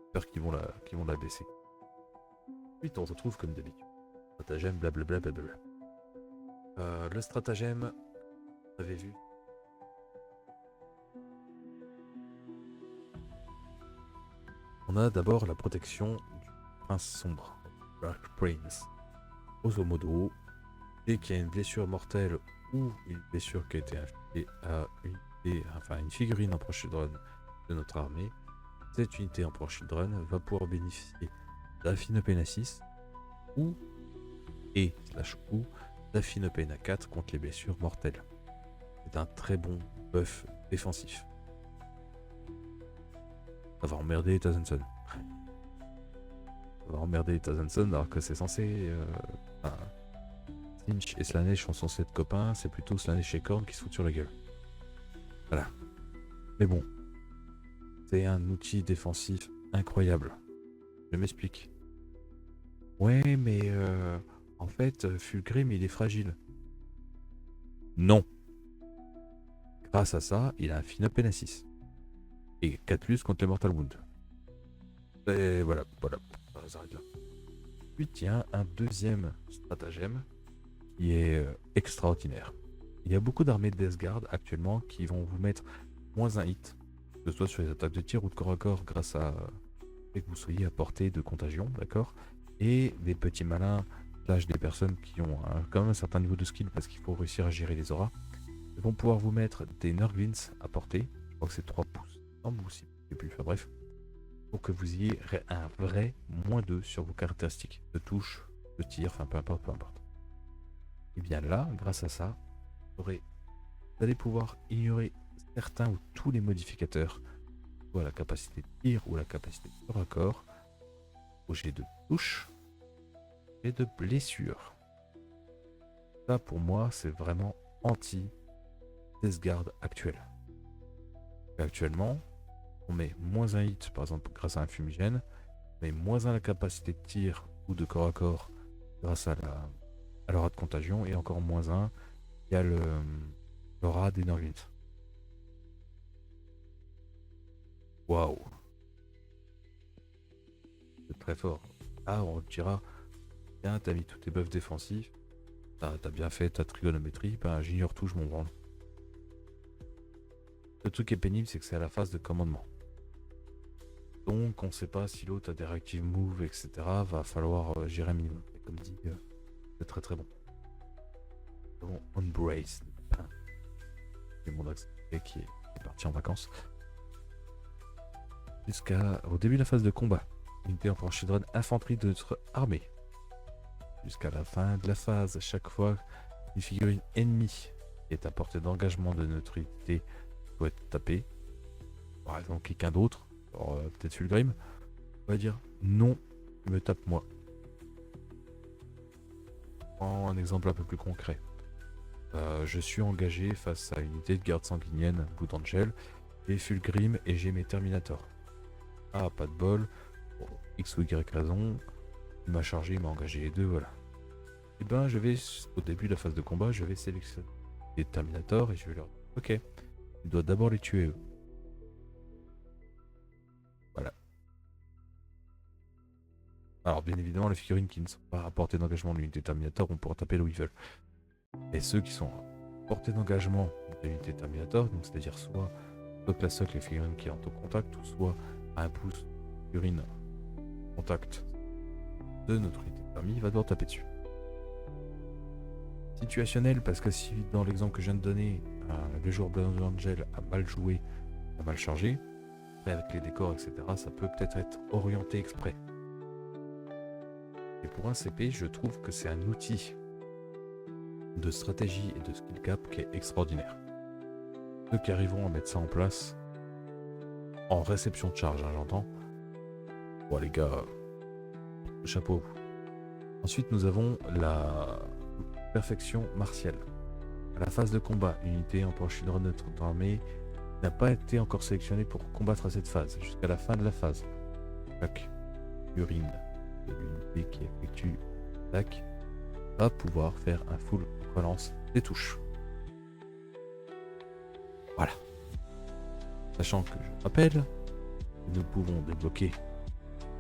J'espère qu'ils vont la baisser. Ensuite, on se retrouve comme d'habitude. Stratagème, blablabla. Le stratagème, vous avez vu. On a d'abord la protection du prince sombre, Dark Prince. Grosso modo, dès qu'il y a une blessure mortelle ou une blessure qui a été infligée à une figurine en Pro Children de notre armée, cette unité en Pro Children va pouvoir bénéficier d'Affinopena 6 ou d'Affinopena 4 contre les blessures mortelles. C'est un très bon buff défensif. Ça va emmerder Tazenson. Ça va emmerder Tazenson alors que c'est censé... Sinch et Slanesh sont censés être copains, c'est plutôt Slanesh et Korn qui se foutent sur la gueule. Voilà. Mais bon, c'est un outil défensif incroyable. Je m'explique. Ouais, mais en fait, Fulgrim, il est fragile. Non. Grâce à ça, il a un Finopena 6. Et 4+ contre les Mortal Wound. Et voilà. Ça s'arrête là. Ensuite, il y a un deuxième stratagème qui est extraordinaire. Il y a beaucoup d'armées de Death Guard actuellement qui vont vous mettre -1 hit, que ce soit sur les attaques de tir ou de corps à corps, grâce à que vous soyez à portée de contagion, d'accord. Et des petits malins, des personnes qui ont quand même un certain niveau de skill, parce qu'il faut réussir à gérer les auras, vont pouvoir vous mettre des Nurglings à portée, je crois que c'est 3 pouces, ou 6, je sais plus, enfin bref, pour que vous ayez un vrai -2 sur vos caractéristiques de touche, de tir, enfin peu importe. Et bien là, grâce à ça, vous allez pouvoir ignorer certains ou tous les modificateurs, soit la capacité de tir ou la capacité de corps à corps, au jet de touche et de blessure. Ça pour moi c'est vraiment anti-Death Guard actuel. Et actuellement, on met -1 hit par exemple grâce à un fumigène, mais -1 la capacité de tir ou de corps à corps grâce à l'aura de contagion, et encore -1 il y a l'aura des Nurglings. Waouh, c'est très fort. Ah, on dira, tiens, t'as mis tous tes buffs défensifs, t'as bien fait ta trigonométrie, ben j'ignore tout, je m'en branle. Le truc qui est pénible, c'est que c'est à la phase de commandement. Donc on sait pas si l'autre a des reactive moves, etc. Va falloir gérer un minimum. Et comme dit, c'est très très bon. Bon, Embrace. C'est mon accès qui est parti en vacances. Jusqu'au début de la phase de combat. Unité en Pro Children infanterie de notre armée. Jusqu'à la fin de la phase, chaque fois une figurine ennemie qui est à portée d'engagement de notre unité doit être tapée. Par exemple, quelqu'un d'autre, peut-être Fulgrim, on va dire non, tu me tapes moi. Prends un exemple un peu plus concret. Je suis engagé face à une unité de garde sanguinienne, Blood Angel, et Fulgrim, et j'ai mes Terminators. Ah, pas de bol. Bon, X ou Y raison. Il m'a chargé, il m'a engagé les deux, voilà. Et ben, je vais, au début de la phase de combat, je vais sélectionner les Terminators et je vais leur dire, ok, tu dois d'abord les tuer eux. Voilà. Alors, bien évidemment, les figurines qui ne sont pas à portée d'engagement de l'unité Terminator, on pourra taper là où ils veulent. Et ceux qui sont à portée d'engagement de l'unité Terminator, donc c'est-à-dire soit classe les figurines qui entrent en contact, ou soit à un pouce figurine contact de notre unité permis, il va devoir taper dessus. Situationnel, parce que si dans l'exemple que je viens de donner, le joueur Blood Angel a mal joué, a mal chargé, après avec les décors, etc., ça peut peut-être être orienté exprès. Et pour un CP, je trouve que c'est un outil de stratégie et de skill cap qui est extraordinaire. Ceux qui arriveront à mettre ça en place, en réception de charge, hein, j'entends. Bon les gars, chapeau. Ensuite nous avons la perfection martiale. À la phase de combat, l'unité Emperor Children de notre armée n'a pas été encore sélectionnée pour combattre à cette phase, jusqu'à la fin de la phase. Chaque urine de l'unité qui effectue l'attaque va pouvoir faire un full relance des touches. Voilà. Sachant que je rappelle, nous pouvons débloquer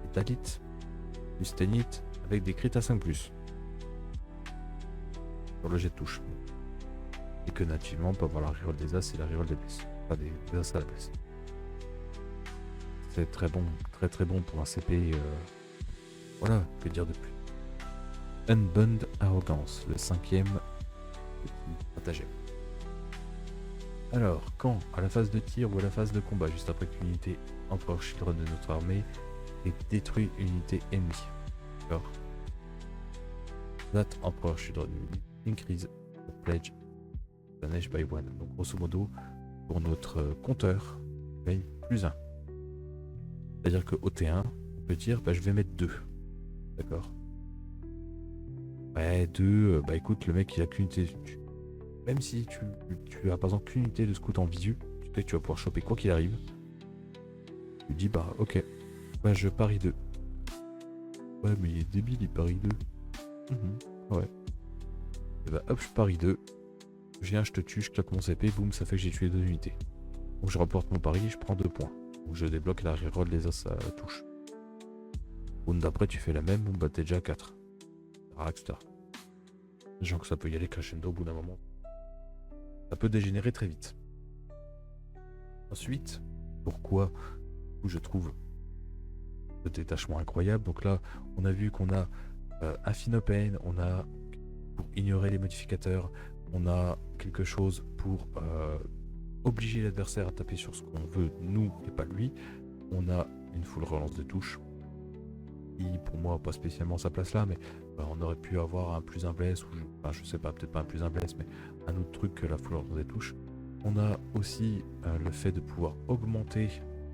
les Talit, du Stenit avec des crits à 5+. Sur le jet de touche. Et que nativement on peut avoir la reroll des as et la reroll des blesses. Pas des as à la blesse. C'est très bon, très bon pour un CP. Voilà, que dire de plus. Unbound Arrogance, le 5e stratagème. Alors, quand à la phase de tir ou à la phase de combat, juste après qu'une unité Emperor Children de notre armée ait détruit une unité ennemie. D'accord. That Emperor Children increase the pledge damage by 1. Donc grosso modo, pour notre compteur, il paye +1. C'est-à-dire que au T1, on peut dire je vais mettre 2. D'accord. Ouais, 2, bah écoute, le mec il a qu'une unité. Même si tu as par exemple qu'une unité de scout en visu, tu sais que tu vas pouvoir choper quoi qu'il arrive. Tu dis ok, je parie 2. Ouais mais il est débile, il parie 2. Ouais. Et hop, je parie 2. Je viens, je te tue, je claque mon CP, boum, ça fait que j'ai tué 2 unités. Donc je reporte mon pari, je prends 2 points. Donc je débloque la reroll des as à la touche. Round d'après tu fais la même, boum, t'es déjà à 4. Etc. Sachant que ça peut y aller crescendo au bout d'un moment. Ça peut dégénérer très vite. Ensuite, pourquoi je trouve ce détachement incroyable. Donc là, on a vu qu'on a Infinopane, on a pour ignorer les modificateurs, on a quelque chose pour obliger l'adversaire à taper sur ce qu'on veut, nous et pas lui. On a une full relance de touche, qui pour moi pas spécialement sa place là, mais on aurait pu avoir un plus un bless, ou je sais pas, peut-être pas un plus un bless, mais un autre truc que la full relance des touches. On a aussi le fait de pouvoir augmenter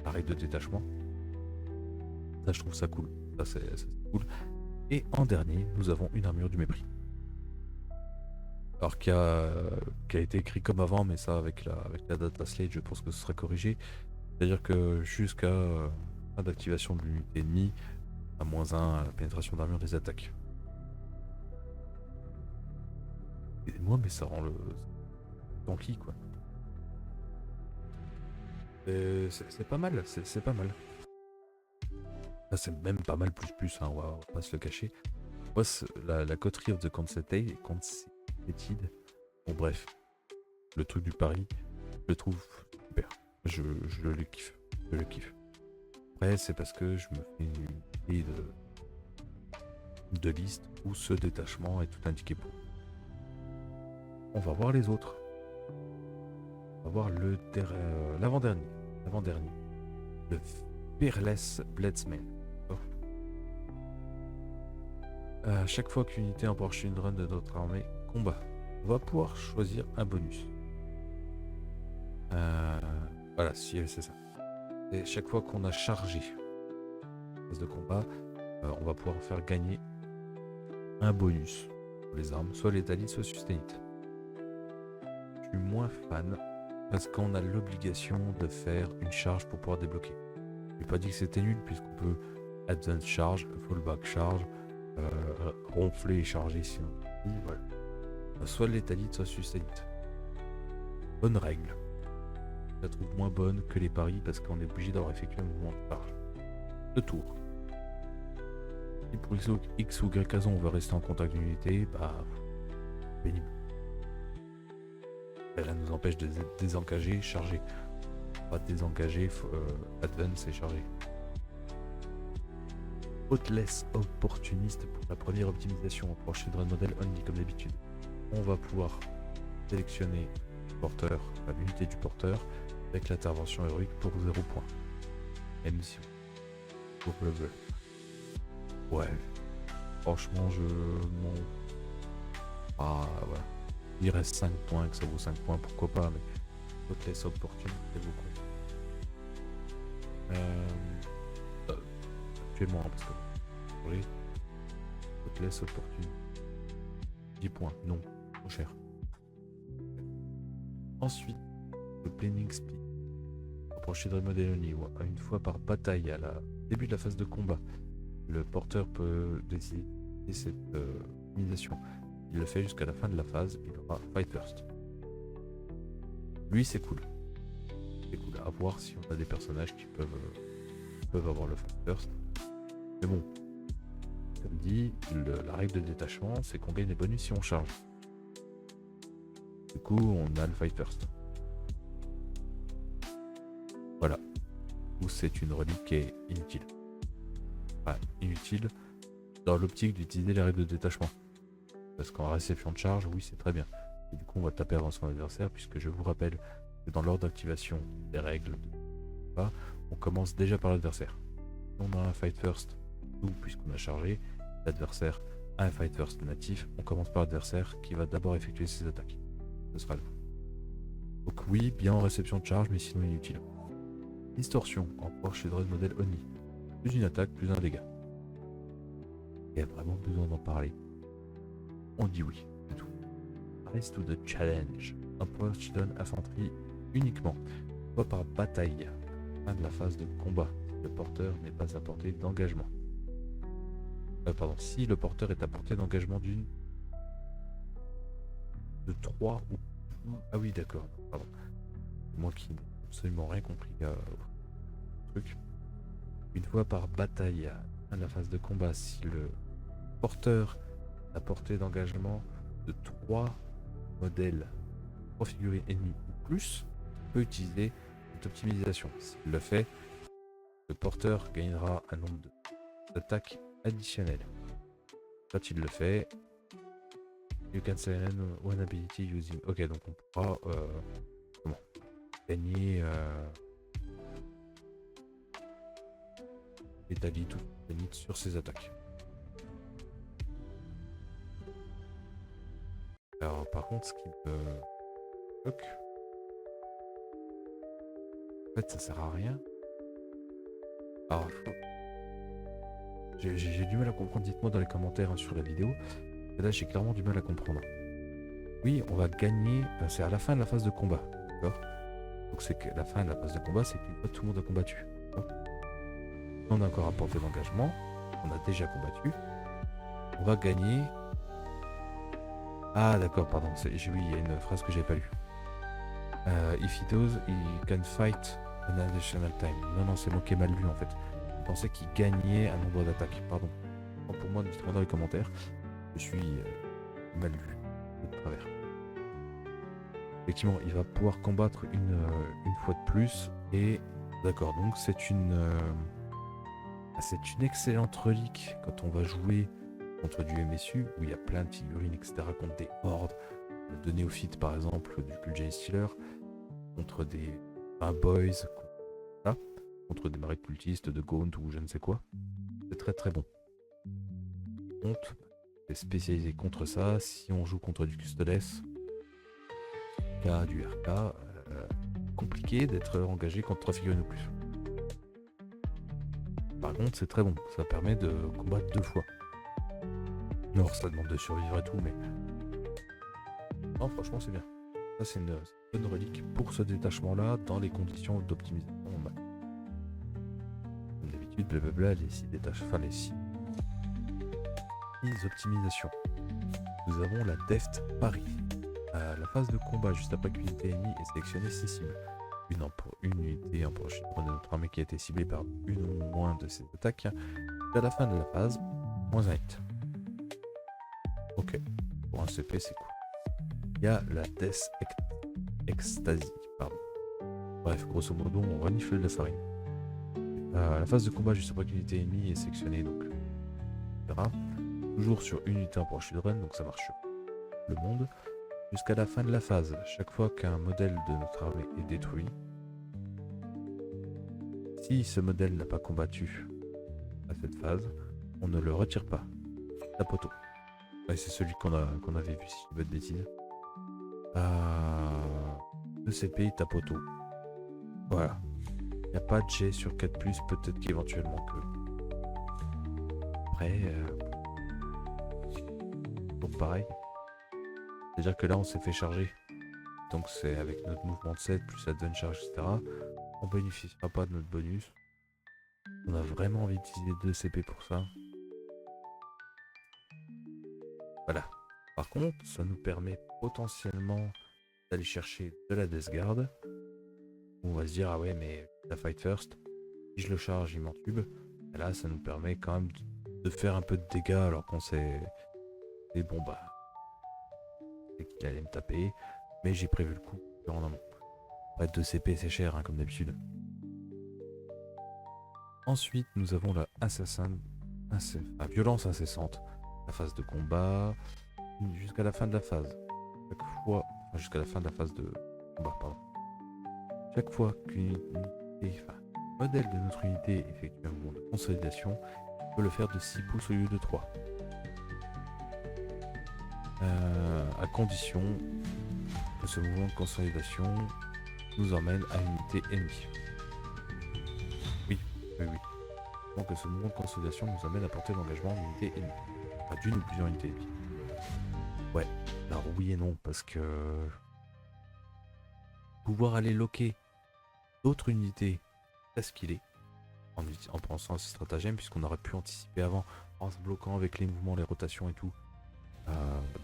la règle de détachement. Ça, je trouve ça cool. Ça, c'est cool. Et en dernier, nous avons une armure du mépris. Alors qui a été écrit comme avant, mais ça avec la data slate, je pense que ce sera corrigé. C'est-à-dire que jusqu'à fin d'activation de l'unité ennemie, à -1 à la pénétration d'armure des attaques. Et moi, mais ça rend le tanky quoi. C'est pas mal, c'est pas mal. Là, c'est même pas mal plus, hein, on va pas se le cacher. Moi, la coterie of the Conceited, bon bref, le truc du pari, je le trouve super. Je le kiffe, Après, c'est parce que je me fais une idée de liste où ce détachement est tout indiqué pour. On va voir les autres. On va voir l'avant-dernier. Le Fearless Bladesman. À chaque fois qu'une unité Emperor Children de notre armée combat, on va pouvoir choisir un bonus. Voilà, si c'est ça. Et chaque fois qu'on a chargé phase de combat, on va pouvoir faire gagner un bonus pour les armes, soit létalite, soit sustainite. Je suis moins fan parce qu'on a l'obligation de faire une charge pour pouvoir débloquer. Je n'ai pas dit que c'était nul puisqu'on peut advance charge, fallback charge, ronfler et charger si on dit, voilà. Soit létalite, soit sustainite. Bonne règle. Je la trouve moins bonne que les paris parce qu'on est obligé d'avoir effectué un mouvement de charge. De tour. Si pour X ou Y raison on veut rester en contact d'une unité, pénible. Rien ne nous empêche de désengager, charger. Pas désengager, advance et charger. Houtless opportuniste pour la première optimisation. Approche de modèle only comme d'habitude. On va pouvoir sélectionner le porteur, l'unité du porteur avec l'intervention héroïque pour 0 points. Même si pour le bleu. Ouais. Franchement, je m'en. Ah, voilà. Il reste 5 points, que ça vaut 5 points, pourquoi pas, mais Houtless opportuniste, c'est beaucoup. Actuellement, hein, parce que. Oui. Houtless opportuniste. 10 points, non, trop cher. Ensuite, le planning speed. Approcher de modèle only, une fois par bataille à la début de la phase de combat. Le porteur peut décider cette optimisation. Il le fait jusqu'à la fin de la phase, il aura Fight First. Lui, c'est cool. C'est cool à voir si on a des personnages qui peuvent avoir le Fight First. Mais bon, comme dit, la règle de détachement, c'est qu'on gagne des bonus si on charge. Du coup, on a le Fight First. Voilà. Ou c'est une relique qui est inutile. Enfin, inutile dans l'optique d'utiliser les règles de détachement. Parce qu'en réception de charge, oui, c'est très bien. Et du coup, on va taper avant son adversaire, puisque je vous rappelle que dans l'ordre d'activation des règles de combat, on commence déjà par l'adversaire. On a un Fight First, nous, puisqu'on a chargé, l'adversaire a un Fight First natif, on commence par l'adversaire qui va d'abord effectuer ses attaques. Ce sera nous. Donc oui, bien en réception de charge, mais sinon inutile. Distorsion, en Porsche Dread modèle Oni. Plus une attaque, plus un dégât. Il y a vraiment besoin d'en parler. On dit oui, c'est tout. Rise to the challenge. Approach donne infanterie uniquement. Soit par bataille. Fin de la phase de combat. Si le porteur n'est pas à portée d'engagement. Si le porteur est à portée d'engagement de 3 ou... Ah oui, d'accord. Pardon. Moi qui n'ai absolument rien compris au truc. Une fois par bataille, à la phase de combat, si le porteur a portée d'engagement de 3 modèles, 3 figurines ennemies ou plus, peut utiliser cette optimisation. S'il le fait, le porteur gagnera un nombre d'attaques additionnelles. Quand il le fait, you can select one ability using. Ok, donc on pourra gagner établit toute limite sur ses attaques. Alors par contre, ce qui me bloque, en fait ça sert à rien. Alors j'ai du mal à comprendre, dites-moi dans les commentaires sur la vidéo. Là j'ai clairement du mal à comprendre. Oui, on va gagner, c'est à la fin de la phase de combat, d'accord? Donc c'est que la fin de la phase de combat, c'est qu'une fois tout le monde a combattu. On a encore apporté l'engagement, on a déjà combattu. On va gagner. Ah d'accord, pardon, oui, il y a une phrase que j'avais pas lue. If he does, he can fight an additional time. Non, c'est moi qui ai mal lu en fait. Je pensais qu'il gagnait un nombre d'attaques, pardon. Pour moi, dites-moi dans les commentaires, je suis mal lu de travers. Effectivement, il va pouvoir combattre une fois de plus. Et d'accord, donc c'est une excellente relique quand on va jouer contre du MSU où il y a plein de figurines, etc. contre des hordes de néophytes par exemple, du Kuljay Stealer, contre des Bad Boys, contre des marais cultistes de Gaunt ou je ne sais quoi. C'est très très bon. Contre, c'est spécialisé contre ça. Si on joue contre du Custodes, du RK, compliqué d'être engagé contre 3 figurines ou plus. Par contre, c'est très bon, ça permet de combattre 2 fois. Alors, ça demande de survivre et tout, mais. Non, franchement, c'est bien. Ça, c'est une bonne relique pour ce détachement-là, dans les conditions d'optimisation. Comme d'habitude, blablabla, les 6 détachements. Enfin, les 6 optimisations. Nous avons la Deft Paris. La phase de combat, juste après qu'une unité ennemie est sélectionnée, ses cibles. Une unité en prochaine de notre armée qui a été ciblée par une ou moins de ses attaques. À la fin de la phase, moins 1 hit. Ok, pour un CP c'est cool. Il y a la Death Ecstasy, pardon. Bref, grosso modo, on renifle de la farine. La phase de combat juste après qu'une unité ennemie est sélectionnée, donc etc. Toujours sur une unité en parachute run, donc ça marche sur le monde. Jusqu'à la fin de la phase, chaque fois qu'un modèle de notre armée est détruit, si ce modèle n'a pas combattu à cette phase, on ne le retire pas. Tapoto. Ouais, c'est celui qu'on avait vu, si je dis pas de bêtises. ECP Tapoto. Voilà. Il n'y a pas de jet sur 4+, peut-être qu'éventuellement que... Après, donc pareil. C'est-à-dire que là, on s'est fait charger. Donc c'est avec notre mouvement de 7, plus advance charge, etc. On bénéficiera pas de notre bonus. On a vraiment envie d'utiliser 2 CP pour ça. Voilà. Par contre, ça nous permet potentiellement d'aller chercher de la Death Guard. On va se dire, ah ouais, mais la Fight First, si je le charge, il m'entube. Et là, ça nous permet quand même de faire un peu de dégâts alors qu'on sait... Et bon, bah... c'est qu'il allait me taper. Mais j'ai prévu le coup en amont. Après, 2 CP, c'est cher, hein, comme d'habitude. Ensuite, nous avons la violence incessante. La phase de combat, jusqu'à la fin de la phase. Jusqu'à la fin de la phase de combat, pardon. Chaque fois qu'une unité, modèle de notre unité effectue un mouvement de consolidation, on peut le faire de 6 pouces au lieu de 3. À condition que ce mouvement de consolidation nous emmène à une unité ennemie. Oui. Donc ce mouvement de consolidation nous amène à porter l'engagement d'une unité ennemie. Enfin, d'une ou plusieurs unités ennemies. Ouais, alors oui et non, parce que pouvoir aller loquer d'autres unités skillées en pensant à ce stratagème, puisqu'on aurait pu anticiper avant, en se bloquant avec les mouvements, les rotations et tout,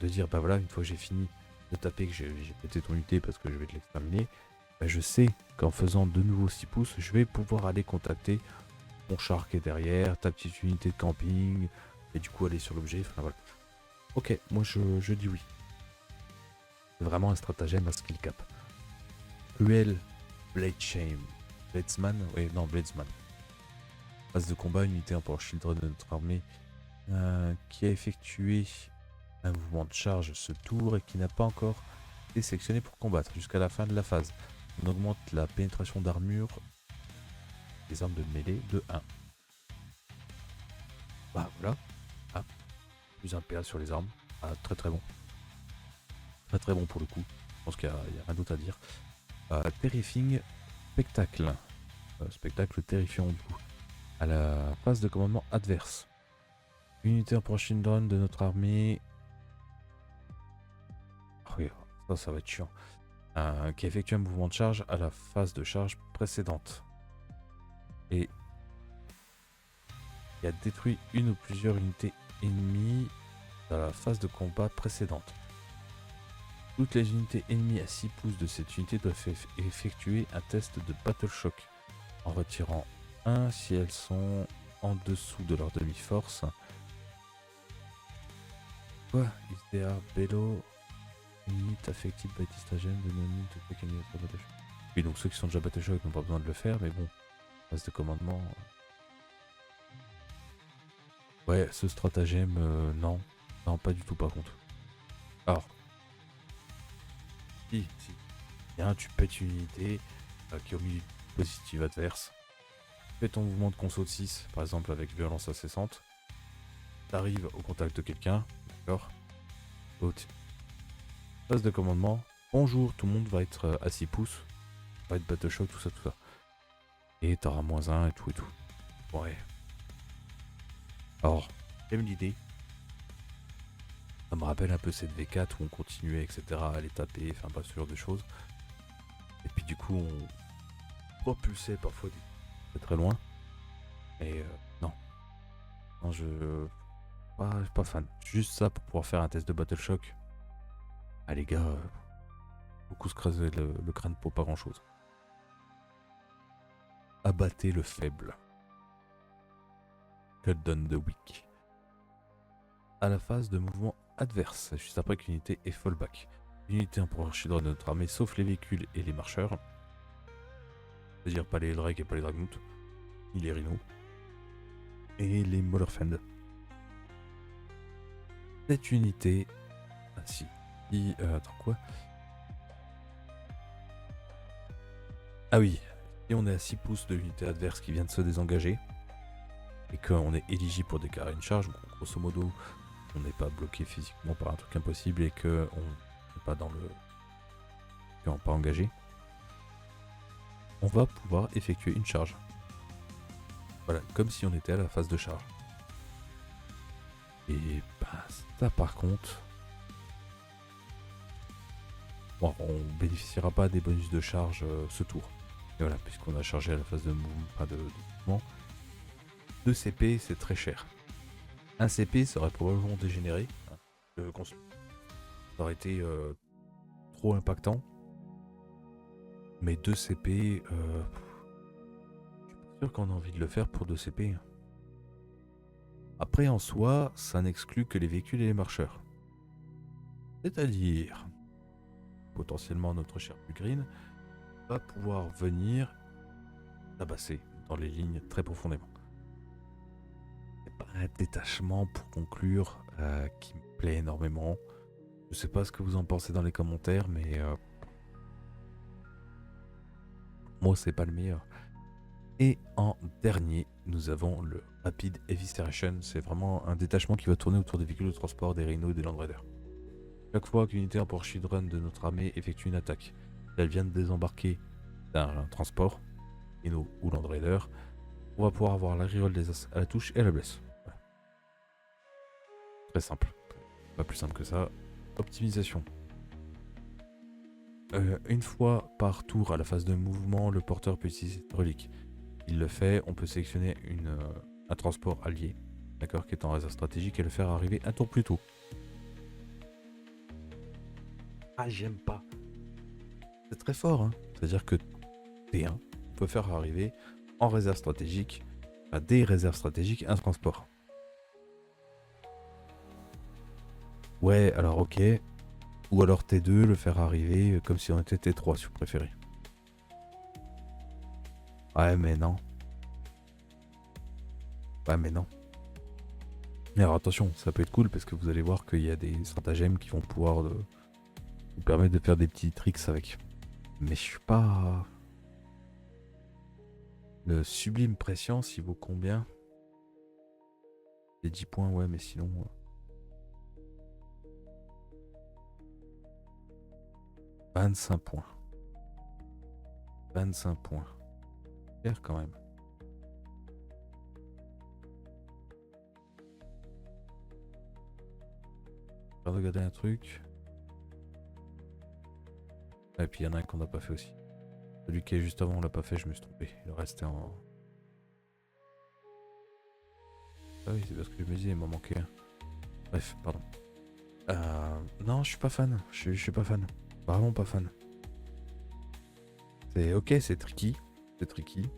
de dire bah voilà, une fois que j'ai fini de taper, que j'ai pété ton unité parce que je vais te l'exterminer, bah je sais qu'en faisant de nouveau 6 pouces, je vais pouvoir aller contacter mon char qui est derrière, ta petite unité de camping, et du coup aller sur l'objet, enfin voilà. Ok, moi je dis oui. C'est vraiment un stratagème à skill cap. Cruel Blade Shame. Bladesman. Phase de combat, unité en Power Shield de notre armée qui a effectué un mouvement de charge ce tour et qui n'a pas encore été sélectionné pour combattre jusqu'à la fin de la phase. On augmente la pénétration d'armure des armes de mêlée de 1. Bah voilà. Ah, plus 1 PA sur les armes. Ah, très très bon. Très très bon pour le coup. Je pense qu'il n'y a rien d'autre à dire. Terrifying Spectacle. Spectacle terrifiant du coup. À la phase de commandement adverse. Unité en prochaine drone de notre armée. Oh, oui, ça va être chiant. Qui effectue un mouvement de charge à la phase de charge précédente. Et qui a détruit une ou plusieurs unités ennemies dans la phase de combat précédente. Toutes les unités ennemies à 6 pouces de cette unité doivent effectuer un test de Battle Shock en retirant 1 si elles sont en dessous de leur demi-force. Quoi? Is there below unit affected by this stratagem de no need to take any other Battle Shock? Oui, donc ceux qui sont déjà Battle Shock n'ont pas besoin de le faire, mais bon, phase de commandement. Ouais, ce stratagème, non, pas du tout par contre. Alors, si, bien, tu pètes une unité qui est au milieu positive adverse. Fais ton mouvement de conso de 6, par exemple avec violence incessante. T'arrives au contact de quelqu'un, d'accord. Phase de commandement. Bonjour, tout le monde va être à 6 pouces. Va être battle shock, tout ça. Et t'auras -1 et tout. Ouais. Alors, j'aime l'idée. Ça me rappelle un peu cette V4 où on continuait, etc. à les taper, enfin pas ce genre de choses. Et puis du coup, on propulsait parfois très loin. Et non. Non, pas fan. Juste ça pour pouvoir faire un test de Battle Shock. Ah les gars, beaucoup se creuser le crâne pour pas grand chose. Abattez le faible. Cut down the weak. À la phase de mouvement adverse, juste après qu'une unité est fallback. unités empowership de notre armée, sauf les véhicules et les marcheurs. C'est-à-dire pas les Drake et pas les Dragnouts, ni les Rhinos. Et les Mollerfend. Cette unité... Ah si. Attends, quoi? Ah oui. Et on est à 6 pouces de l'unité adverse qui vient de se désengager. Et qu'on est éligible pour déclarer une charge. Donc, grosso modo, on n'est pas bloqué physiquement par un truc impossible et qu'on n'est pas dans le... qu'on n'est pas engagé. On va pouvoir effectuer une charge. Voilà, comme si on était à la phase de charge. Et bah, ça par contre... Bon, on bénéficiera pas des bonus de charge ce tour. Et voilà, puisqu'on a chargé à la phase de mouvement, pas de mouvement. 2 CP, c'est très cher. 1 CP serait probablement dégénéré. Ça aurait été trop impactant. Mais 2 CP, je suis pas sûr qu'on a envie de le faire pour 2 CP. Après, en soi, ça n'exclut que les véhicules et les marcheurs. C'est-à-dire, potentiellement notre cher Green va pouvoir venir tabasser dans les lignes très profondément. C'est pas un détachement pour conclure qui me plaît énormément. Je sais pas ce que vous en pensez dans les commentaires, mais moi c'est pas le meilleur. Et en dernier, nous avons le Rapid Evisceration. C'est vraiment un détachement qui va tourner autour des véhicules de transport, des Rhinos et des Land Raiders. Chaque fois qu'une unité en Powershield Run de notre armée effectue une attaque, elle vient de désembarquer d'un transport, Rhino ou Land Raider, on va pouvoir avoir la reroll des as à la touche et à la blesse. Voilà. Très simple. Pas plus simple que ça. Optimisation. Une fois par tour à la phase de mouvement, le porteur peut utiliser cette relique. Il le fait, on peut sélectionner un transport allié, d'accord, qui est en réserve stratégique et le faire arriver un tour plus tôt. Ah, j'aime pas. C'est très fort, hein. C'est-à-dire que T1 peut faire arriver en réserve stratégique, à des réserves stratégiques, un transport. Ouais, alors ok. Ou alors T2, le faire arriver comme si on était T3 si vous préférez. Ouais, mais non. Ouais, mais non. Mais alors attention, ça peut être cool parce que vous allez voir qu'il y a des stratagèmes qui vont pouvoir vous permettre de faire des petits tricks avec. Mais je suis pas... Le sublime prescience, il vaut combien? Les 10 points, ouais, mais sinon... 25 points. 25 points. Cher quand même. Je vais regarder un truc. Et puis il y en a un qu'on n'a pas fait aussi. Celui qui est juste avant, on l'a pas fait, je me suis trompé. Il restait en... Ah oui, c'est parce que je me disais, il m'en manquait un. Bref, pardon. Non, je suis pas fan. Je suis pas fan. Vraiment pas fan. C'est ok, c'est tricky. C'est tricky.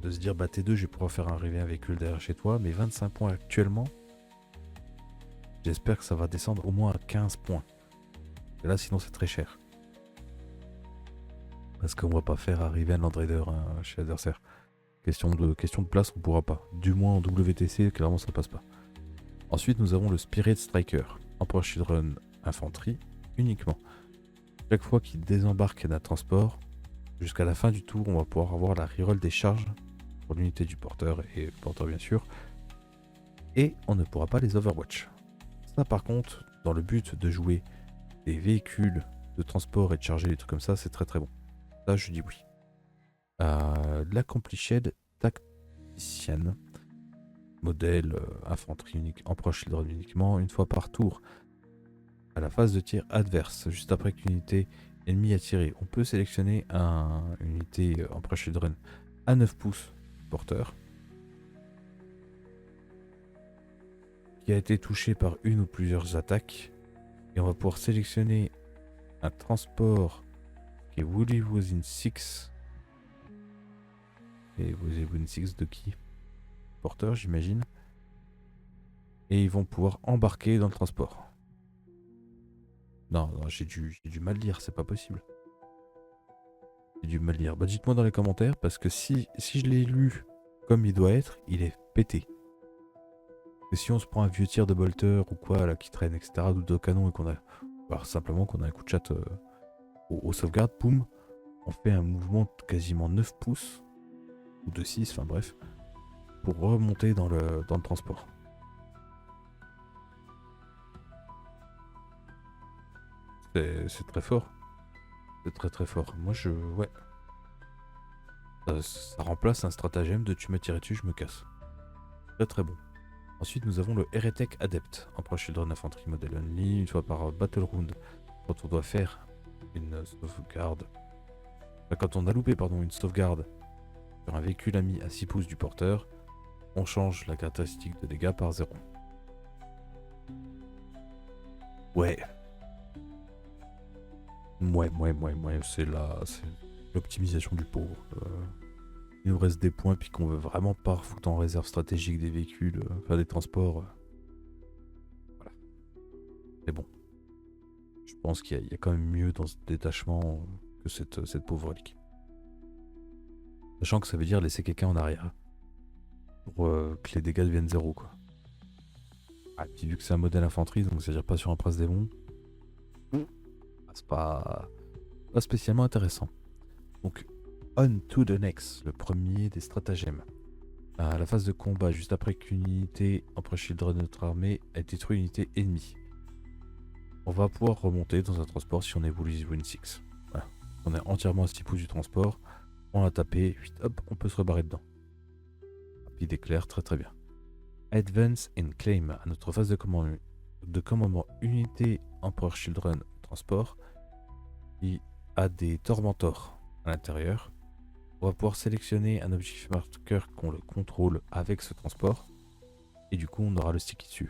De se dire, bah T2, je vais pouvoir faire arriver un véhicule derrière chez toi, mais 25 points actuellement. J'espère que ça va descendre au moins à 15 points. Et là, sinon, c'est très cher. Parce qu'on va pas faire arriver un Land Raider chez l'adversaire. Question de place, on pourra pas. Du moins en WTC, clairement, ça passe pas. Ensuite, nous avons le Spirit Striker. Emperor Children Infanterie uniquement. Chaque fois qu'il désembarque d'un transport, jusqu'à la fin du tour, on va pouvoir avoir la reroll des charges pour l'unité du porteur et le porteur bien sûr. Et on ne pourra pas les Overwatch. Ça par contre, dans le but de jouer des véhicules de transport et de charger des trucs comme ça, c'est très très bon. Ça je dis oui. L'Accomplished Tactician. Modèle infanterie unique, Emperor Children uniquement, une fois par tour. À la phase de tir adverse, juste après qu'une unité ennemie a tiré, on peut sélectionner une unité Emperor Children à 9 pouces porteur qui a été touché par une ou plusieurs attaques et on va pouvoir sélectionner un transport qui est Woolly Within 6 et Within 6 de qui? Porteur j'imagine, et ils vont pouvoir embarquer dans le transport. Non, non, j'ai du mal lire, c'est pas possible. J'ai du mal lire. Bah dites-moi dans les commentaires, parce que si je l'ai lu comme il doit être, il est pété. Et si on se prend un vieux tir de bolter ou quoi, là, qui traîne, etc., ou de canon, et qu'on a... Alors simplement qu'on a un coup de chat au sauvegarde, boum, on fait un mouvement de quasiment 9 pouces, ou de 6, enfin bref, pour remonter dans le transport. C'est très fort. C'est très très fort. Moi je... Ouais. Ça remplace un stratagème de tu m'as tiré dessus, je me casse. Très très bon. Ensuite nous avons le Heretic Adept. Emperor Children Infantry Model Only, une fois par Battle Round. Quand on doit faire une sauvegarde... Enfin, quand on a loupé pardon, une sauvegarde sur un véhicule ami à 6 pouces du porteur, on change la caractéristique de dégâts par 0. Ouais. Ouais, c'est l'optimisation du pauvre. Il nous reste des points, puis qu'on veut vraiment pas foutre en réserve stratégique des véhicules, faire des transports. Voilà. Mais bon. Je pense qu'il y a quand même mieux dans ce détachement que cette pauvre relique. Sachant que ça veut dire laisser quelqu'un en arrière. Pour que les dégâts deviennent 0, quoi. Ah, puis vu que c'est un modèle infanterie, donc c'est-à-dire pas sur un prince démon, c'est pas spécialement intéressant. Donc, on to the next, le premier des stratagèmes. À la phase de combat, juste après qu'une unité Emperor Children de notre armée ait détruit une unité ennemie, on va pouvoir remonter dans un transport si on évolue Win 6. Voilà. On est entièrement à 6 pouces du transport, on l'a tapé, hop, on peut se rebarrer dedans. Rapide éclair, très très bien. Advance and Claim, à notre phase de commandement unité Emperor Children transport, qui a des Tormentors à l'intérieur. On va pouvoir sélectionner un objectif marqueur qu'on le contrôle avec ce transport, et du coup on aura le stick dessus.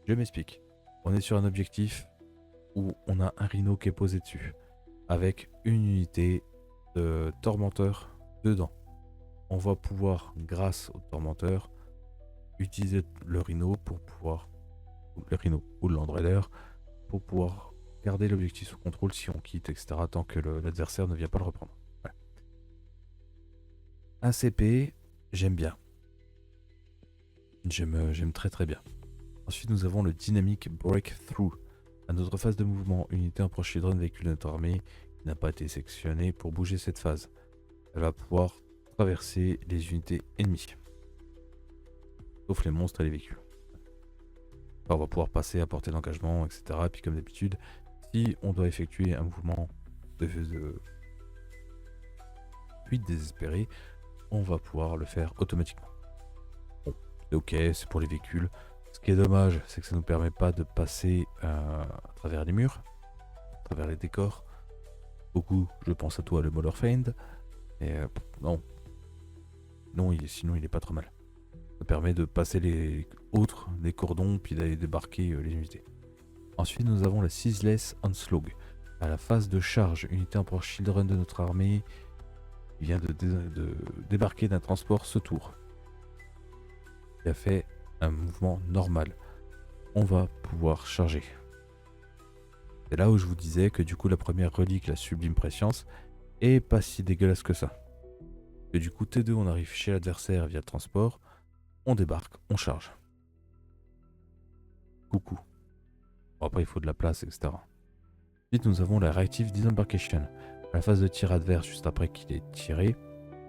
Je m'explique. On est sur un objectif où on a un rhino qui est posé dessus, avec une unité de Tormenteur dedans. On va pouvoir, grâce au Tormenteur, utiliser le rhino pour pouvoir, ou le rhino ou le Land Raider, pour pouvoir garder l'objectif sous contrôle si on quitte, etc., tant que l'adversaire ne vient pas le reprendre. Ouais. Un CP, j'aime bien. J'aime très très bien. Ensuite, nous avons le Dynamic Breakthrough. À notre phase de mouvement, unité Emperor Children véhicule de notre armée qui n'a pas été sélectionnée pour bouger cette phase. Elle va pouvoir traverser les unités ennemies. Sauf les monstres et les véhicules. Enfin, on va pouvoir passer à portée d'engagement, etc. Et puis comme d'habitude, si on doit effectuer un mouvement de fuite désespérée, on va pouvoir le faire automatiquement. Bon, c'est ok, c'est pour les véhicules. Ce qui est dommage, c'est que ça ne nous permet pas de passer à travers les murs, à travers les décors. Beaucoup, je pense à toi, le Mollerfeind. Et non. Non, sinon il est pas trop mal. Ça permet de passer les cordons, puis d'aller débarquer les unités. Ensuite, nous avons la Ceaseless Onslaught. À la phase de charge, unité Emperor Children de notre armée qui vient de débarquer d'un transport ce tour. Qui a fait un mouvement normal. On va pouvoir charger. C'est là où je vous disais que du coup la première relique, la Sublime Prescience, est pas si dégueulasse que ça. Et du coup T2 on arrive chez l'adversaire via le transport, on débarque, on charge. Coucou. Bon, après il faut de la place, etc. Ensuite nous avons la Reactive Disembarkation. À la phase de tir adverse, juste après qu'il ait tiré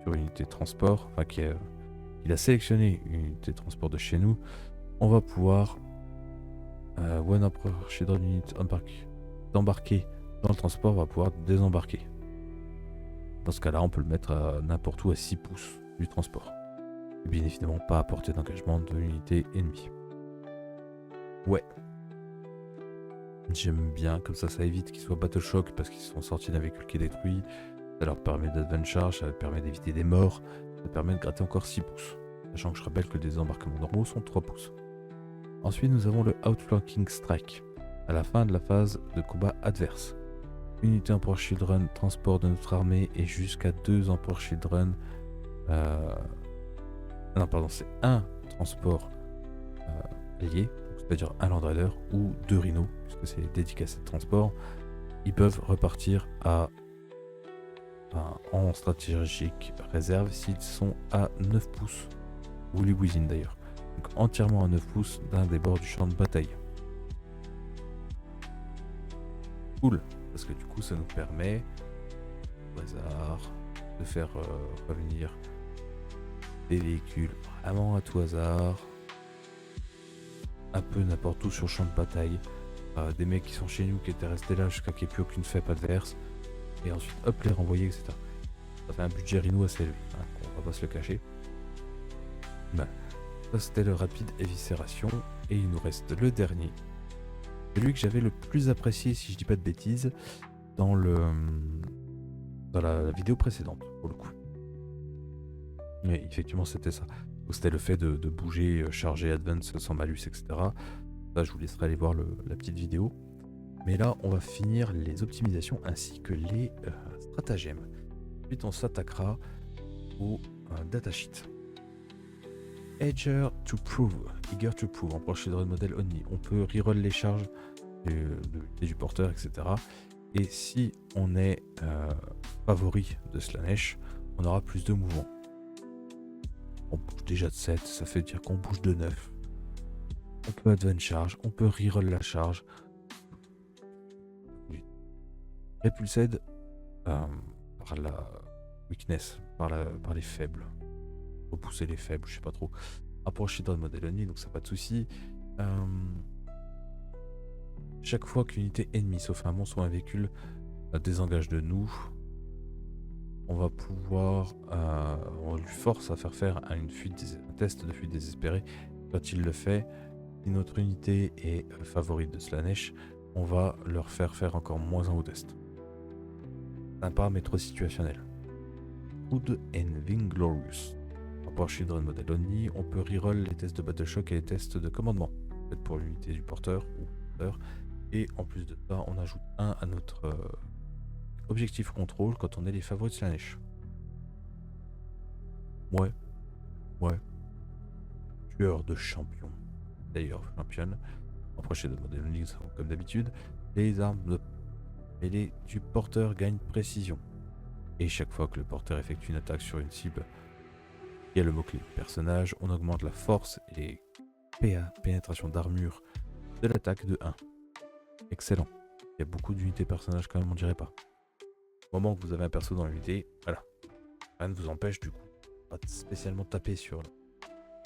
sur une unité de transport, enfin qu'il a sélectionné une unité de transport de chez nous, on va pouvoir One Emperor Children Unit d'embarquer dans le transport, va pouvoir désembarquer. Dans ce cas-là, on peut le mettre à n'importe où à 6 pouces du transport. Et bien évidemment, pas à portée d'engagement de l'unité ennemie. Ouais. J'aime bien, comme ça évite qu'ils soient battle shock parce qu'ils sont sortis d'un véhicule qui est détruit. Ça leur permet d'advance charge, ça leur permet d'éviter des morts, ça permet de gratter encore 6 pouces. Sachant que je rappelle que les embarquements normaux sont 3 pouces. Ensuite, nous avons le Outflanking Strike. À la fin de la phase de combat adverse. Unité Emperor Children, transport de notre armée et jusqu'à 2 Emperor Children. Non, pardon, c'est un transport allié. Donc c'est-à-dire un Land Raider ou 2 Rhino, puisque c'est dédicacé de transport, ils peuvent repartir en stratégique réserve s'ils sont à 9 pouces, ou les Wizin d'ailleurs. Donc entièrement à 9 pouces d'un des bords du champ de bataille. Cool, parce que du coup ça nous permet, au hasard, de faire revenir des véhicules vraiment à tout hasard, un peu n'importe où sur le champ de bataille, des mecs qui sont chez nous qui étaient restés là jusqu'à qu'il n'y ait plus aucune faible adverse, et ensuite hop les renvoyer, etc. Ça fait un budget Rhino assez élevé, hein, on va pas se le cacher. Voilà. Ça c'était le rapide éviscération, et il nous reste le dernier. Celui que j'avais le plus apprécié, si je dis pas de bêtises, dans la vidéo précédente, pour le coup. Mais effectivement c'était ça. C'était le fait de bouger, charger, advance sans malus, etc. Ça je vous laisserai aller voir la petite vidéo. Mais là on va finir les optimisations ainsi que les stratagèmes. Ensuite on s'attaquera au datasheet. Eager to prove, en prochain run model only. On peut reroll les charges du porteur, etc. Et si on est favori de Slaanesh, on aura plus de mouvement. On bouge déjà de 7, ça fait dire qu'on bouge de 9. On peut advance charge, on peut reroll la charge. Repulsed par la weakness, par les faibles. Repousser les faibles, je sais pas trop. Approcher dans le modèle only, donc ça pas de souci. Chaque fois qu'une unité ennemie, sauf un monstre ou un véhicule, désengage de nous, on va pouvoir, on lui force à faire un test de fuite désespérée. Quand il le fait, si notre unité est favorite de Slaanesh, on va leur faire encore moins un haut test. Sympa mais trop situationnel. Good and Vinglorious. Pour Children Model Only, on peut reroll les tests de Battle Shock et les tests de commandement, peut-être pour l'unité du porteur ou porteur. Et en plus de ça, on ajoute un à notre objectif contrôle quand on est les favoris de Slaanesh. Ouais. Tueur de champion. D'ailleurs, championne. En prochain modèle only, comme d'habitude, les armes mêlées du porteur gagnent précision. Et chaque fois que le porteur effectue une attaque sur une cible, il y a le mot-clé personnage, on augmente la force et les PA, pénétration d'armure, de l'attaque de 1. Excellent. Il y a beaucoup d'unités personnages quand même, on dirait pas. Au moment que vous avez un perso dans l'unité, voilà. Rien ne vous empêche du coup pas spécialement taper sur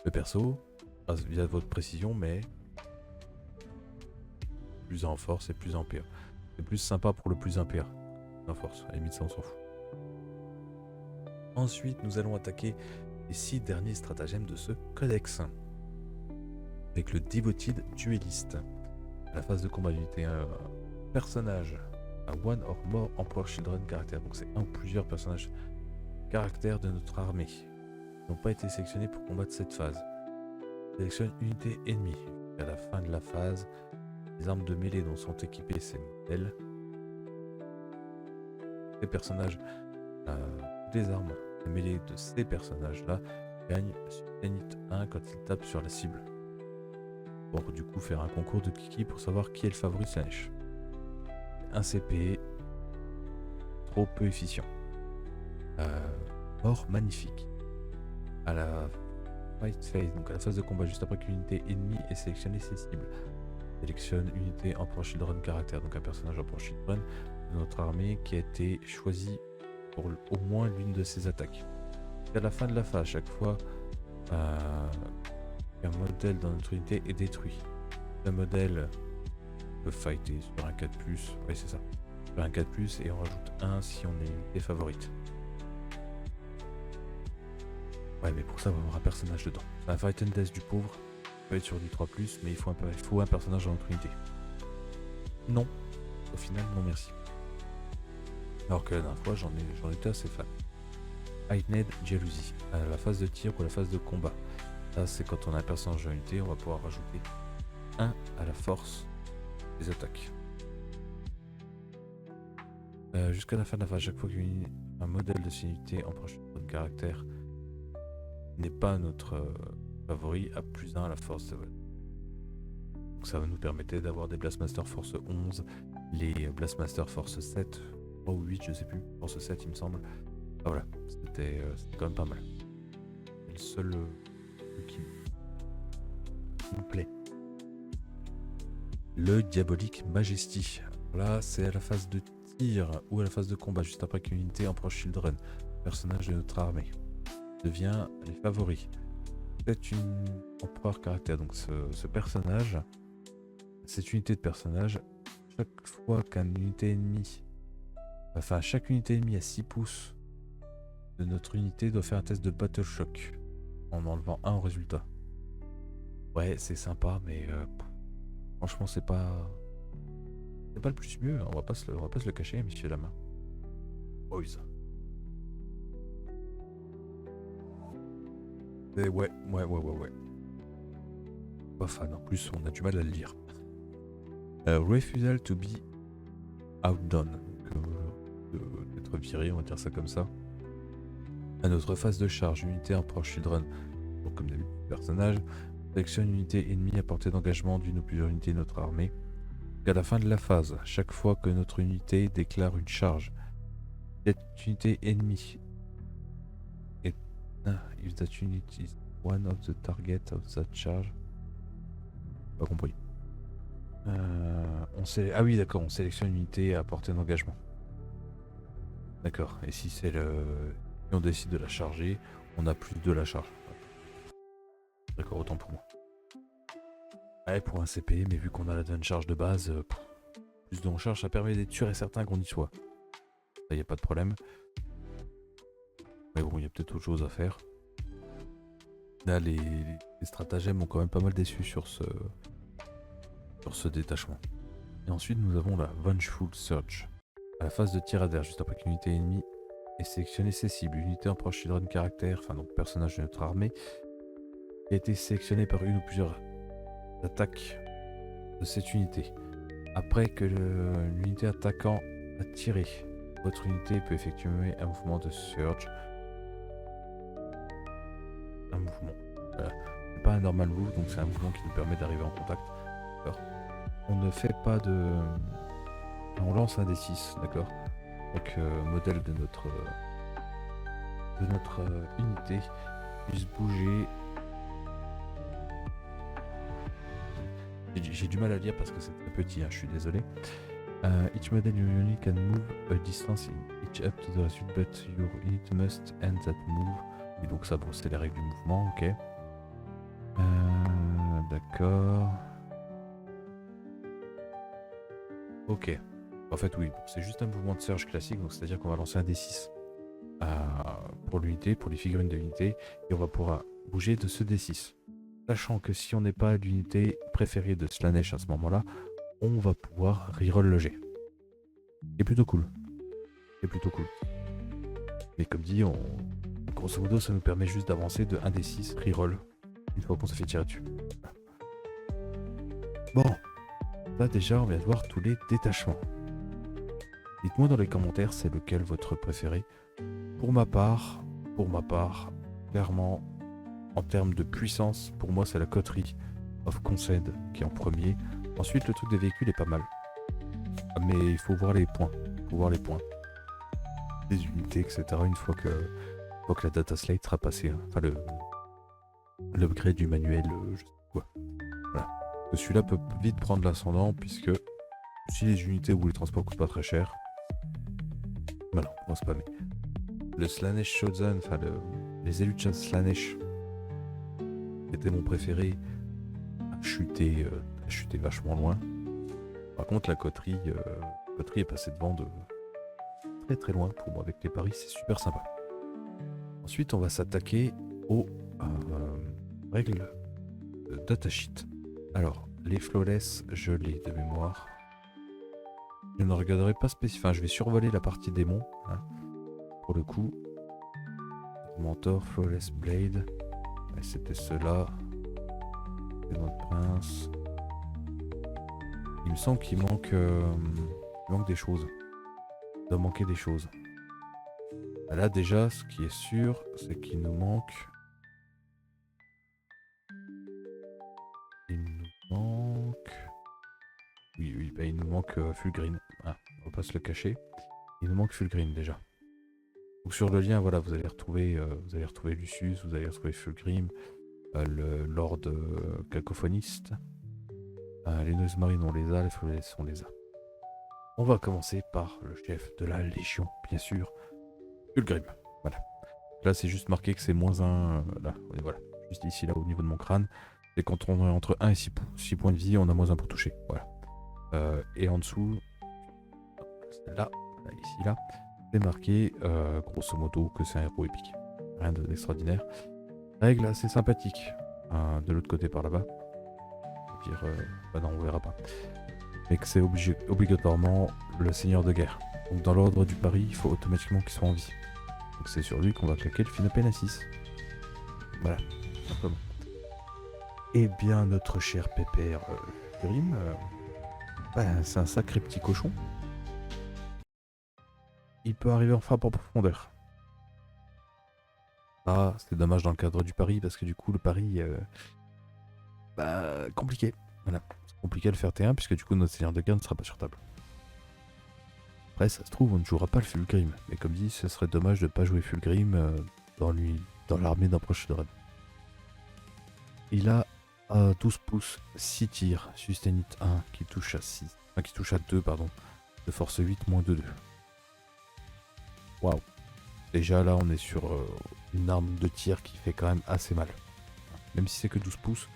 le perso, via votre précision, mais plus en force et plus en PA. C'est plus sympa pour le plus en PA. En force, à la limite ça on s'en fout. Ensuite, nous allons attaquer les 6 derniers stratagèmes de ce codex. Avec le Devoted Duelist. À la phase de combat d'unité, un personnage à one or more Emperor Children caractère. Donc c'est un ou plusieurs personnages caractères de notre armée qui n'ont pas été sélectionnés pour combattre cette phase. Sélectionne unité ennemie. À la fin de la phase, les armes de mêlée dont sont équipés ces modèles. Ces personnages, des armes de mêlée de ces personnages-là gagnent Susanite 1 quand ils tapent sur la cible. Pour du coup faire un concours de kiki pour savoir qui est le favori de Slaanesh. Un CP trop peu efficient. Mort magnifique. À la fight phase, donc à la phase de combat juste après qu'une unité ennemie ait sélectionné ses cibles. Sélectionne unité Emperor Children caractère, donc un personnage Emperor Children de notre armée qui a été choisi pour au moins l'une de ses attaques. À la fin de la phase, chaque fois qu'un modèle dans notre unité est détruit, un modèle peut fighter sur un 4+, oui c'est ça, sur un 4+, et on rajoute 1 si on est une unité favorite. Ouais, mais pour ça, on va avoir un personnage dedans. C'est un fight and death du pauvre, il peut être sur du 3+, mais il faut un personnage dans notre unité. Non, au final, non merci. Alors que la dernière fois, j'en étais assez fan. Heightened Jalousie, à la phase de tir ou la phase de combat. Ça, c'est quand on a un personnage dans l'unité, on va pouvoir rajouter 1 à la force des attaques. Jusqu'à la fin de la phase, chaque fois qu'un modèle de cette unité en prochain caractère n'est pas notre favori, a +1 à la force de Donc ça va nous permettre d'avoir des Blastmaster Force 11, les Blastmaster Force 7, 3 ou 8, je sais plus, Force 7 il me semble. Ah, voilà, c'était quand même pas mal. C'est le seul truc qui me plaît. Le Diabolique Majesty. Là, c'est à la phase de tir ou à la phase de combat, juste après qu'une unité approche Children, personnage de notre armée, devient les favoris. C'est une empereur caractère, donc ce personnage, cette unité de personnage, chaque fois qu'une unité ennemie, enfin chaque unité ennemie à 6 pouces de notre unité doit faire un test de Battle Shock en enlevant 1 au résultat. Ouais, c'est sympa, mais franchement, c'est pas le plus mieux. On va pas se le cacher, messieurs dames. Boys. Et ouais. Pas fan. En plus, on a du mal à le lire. Refusal to be outdone. D'être viré, on va dire ça comme ça. À notre phase de charge, unité approche Children. Donc, comme d'habitude, personnage sélectionne une unité ennemie à portée d'engagement d'une ou plusieurs unités de notre armée. À la fin de la phase, chaque fois que notre unité déclare une charge, cette unité ennemie est if that unit is one of the target of that charge. Pas compris. Ah oui, d'accord, on sélectionne une unité à portée d'engagement. D'accord, et si c'est si on décide de la charger, on a plus de la charge. D'accord, autant pour moi. Ouais, pour un CP, mais vu qu'on a la charge de base, plus de charge, ça permet d'être sûr et certain qu'on y soit. Ça, y a pas de problème. Mais bon, il y a peut-être autre chose à faire. Là, les stratagèmes ont quand même pas mal déçu sur ce détachement. Et ensuite, nous avons la Vengeful Surge. À la phase de tir adverse, juste après qu'une unité ennemie ait sélectionné ses cibles, l'unité en proche children caractère, enfin donc personnage de notre armée, qui a été sélectionné par une ou plusieurs attaques de cette unité. Après que l'unité attaquant a tiré, votre unité peut effectuer un mouvement de surge. Un mouvement. Voilà. C'est pas un normal move, donc c'est un mouvement qui nous permet d'arriver en contact. Alors, on ne fait pas de... On lance un D6, d'accord. Donc modèle de notre unité puisse bouger. J'ai du mal à lire parce que c'est très petit, hein, je suis désolé. Each model your unit can move a distance in each up to the suite, but your unit must end that move. Et donc ça, bon, c'est les règles du mouvement, ok. D'accord. Ok. En fait, oui, c'est juste un mouvement de surge classique, donc c'est-à-dire qu'on va lancer un D6 pour l'unité, pour les figurines de l'unité, et on va pouvoir bouger de ce D6. Sachant que si on n'est pas l'unité préférée de Slaanesh à ce moment-là, on va pouvoir reroll le jet. C'est plutôt cool. C'est plutôt cool. Mais comme dit, grosso modo, ça nous permet juste d'avancer de 1d6 reroll une fois qu'on s'est fait tirer dessus. Bon, là déjà, on vient de voir tous les détachements. Dites-moi dans les commentaires c'est lequel votre préféré. Pour ma part, clairement, en termes de puissance, pour moi c'est la coterie of Concede qui est en premier. Ensuite, le truc des véhicules est pas mal. Mais il faut voir les points. Les unités, etc. Une fois que la data slate sera passée. Hein. Enfin, l'upgrade du manuel, je sais quoi. Voilà. Celui-là peut vite prendre l'ascendant, puisque si les unités ou les transports coûtent pas très cher. Voilà, on va spammer. Le Slaanesh Shodzan, enfin les élus de Slaanesh, était mon préféré, a chuté vachement loin. Par contre, la coterie est passée devant de très très loin pour moi avec les paris, c'est super sympa. Ensuite, on va s'attaquer aux règles de datasheet. Alors, les flawless, je l'ai de mémoire. Je ne regarderai pas spécifiquement, enfin, je vais survoler la partie démon, hein, pour le coup. Mentor, flawless blade, c'était cela. C'est notre prince. Il me semble qu'il manque des choses. Il doit manquer des choses. Là déjà, ce qui est sûr, c'est qu'il nous manque... Il nous manque... manque Fulgrim. Ah, on va pas se le cacher. Il nous manque Fulgrim déjà. Donc sur le lien, voilà, vous allez retrouver Lucius, vous allez retrouver Fulgrim, le Lord cacophoniste. Les Noise Marines, on les a, les Flawless, on les a. On va commencer par le chef de la Légion, bien sûr, Fulgrim. Voilà. Là, c'est juste marqué que c'est -1. Là, voilà. Juste ici, là, au niveau de mon crâne. Et quand on est entre 1 et 6 points de vie, on a -1 pour toucher. Voilà. Et en dessous, là, ici, là, c'est marqué, grosso modo, que c'est un héros épique. Rien d'extraordinaire. Règle assez sympathique. De l'autre côté, par là-bas. Dire, bah non, on verra pas. Mais que c'est obligatoirement le seigneur de guerre. Donc dans l'ordre du pari, il faut automatiquement qu'il soit en vie. Donc c'est sur lui qu'on va claquer le Finopène à 6. Voilà, simplement. Et bien notre cher pépère Grim, c'est un sacré petit cochon. Il peut arriver en frappe en profondeur. Ah, c'est dommage dans le cadre du pari, parce que du coup le pari... compliqué. Voilà, c'est compliqué de faire T1, puisque du coup notre seigneur de guerre ne sera pas sur table. Après, ça se trouve, on ne jouera pas le Fulgrim. Mais comme dit, ce serait dommage de ne pas jouer Fulgrim dans l'armée d'un proche de Red. Il a 12 pouces, 6 tirs, Sustainit 1, qui touche à 6. Enfin, qui touche à 2, pardon. De force 8, -2. Waouh. Déjà là, on est sur une arme de tir qui fait quand même assez mal. Même si c'est que 12 pouces,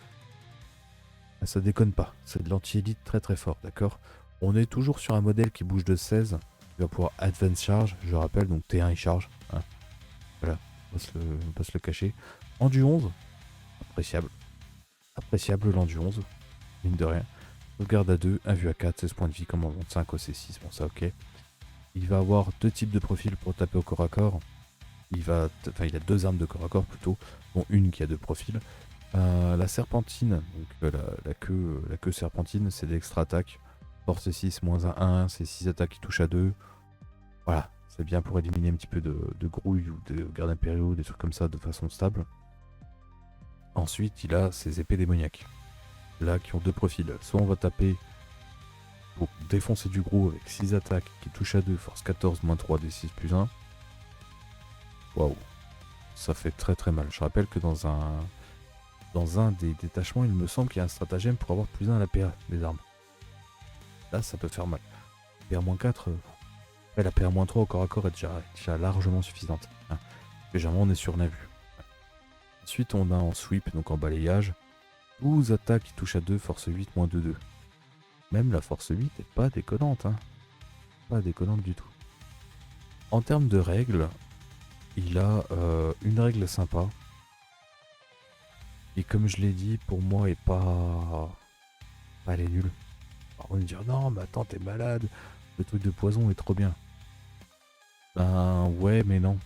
ça déconne pas. C'est de l'anti-élite très très fort, d'accord? On est toujours sur un modèle qui bouge de 16. Il va pouvoir Advance Charge, je rappelle, donc T1 il charge. Hein. Voilà, on va pas se le cacher. Endu 11, appréciable. Appréciable l'endu 11, mine de rien. Sauvegarde à 2, 1 vue à 4, 16 points de vie comme en 5 au C6, bon ça ok. Il va avoir deux types de profils pour taper au corps à corps. Il a deux armes de corps à corps plutôt, dont une qui a deux profils. La serpentine, donc la queue serpentine, c'est l'extra attaque. Force 6, -1, 1, c'est 6 attaques qui touchent à 2. Voilà, c'est bien pour éliminer un petit peu de grouille ou de gardes impériaux, des trucs comme ça de façon stable. Ensuite, il a ses épées démoniaques. Là, qui ont deux profils. Soit on va taper pour défoncer du gros avec 6 attaques qui touchent à 2, force 14, -3, D6 plus 1. Waouh, ça fait très très mal. Je rappelle que dans un des détachements, il me semble qu'il y a un stratagème pour avoir plus 1 à la PA des armes. Là, ça peut faire mal. PA-4, la PA-3 au corps à corps est déjà largement suffisante. Hein. Généralement, on est sur Navu. Ensuite, on a en sweep, donc en balayage, 12 attaques qui touchent à 2, force 8, -2, 2. Même la force 8 est pas déconnante. Hein. Pas déconnante du tout. En termes de règles, il a une règle sympa. Et comme je l'ai dit, pour moi, est pas... Elle est nulle. Alors, on va me dire, non, mais attends, t'es malade. Le truc de poison est trop bien. Ben ouais, mais non.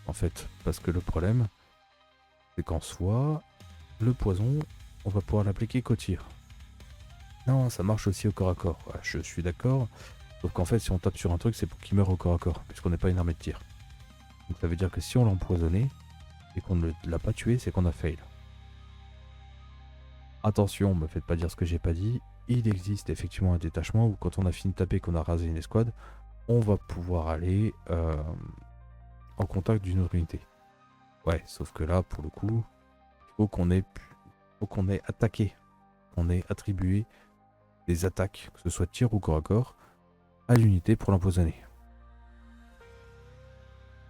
En fait, parce que le problème, c'est qu'en soi, le poison, on va pouvoir l'appliquer qu'au tir. Non, ça marche aussi au corps à corps. Ouais, je suis d'accord. Sauf qu'en fait, si on tape sur un truc, c'est pour qu'il meure au corps à corps, puisqu'on n'est pas une armée de tir. Donc ça veut dire que si on l'a empoisonné, et qu'on ne l'a pas tué, c'est qu'on a fail. Attention, me faites pas dire ce que j'ai pas dit. Il existe effectivement un détachement où quand on a fini de taper, qu'on a rasé une escouade, on va pouvoir aller en contact d'une autre unité. Ouais, sauf que là, pour le coup, il faut qu'on ait attaqué, qu'on ait attribué des attaques, que ce soit tir ou corps à corps, à l'unité pour l'empoisonner.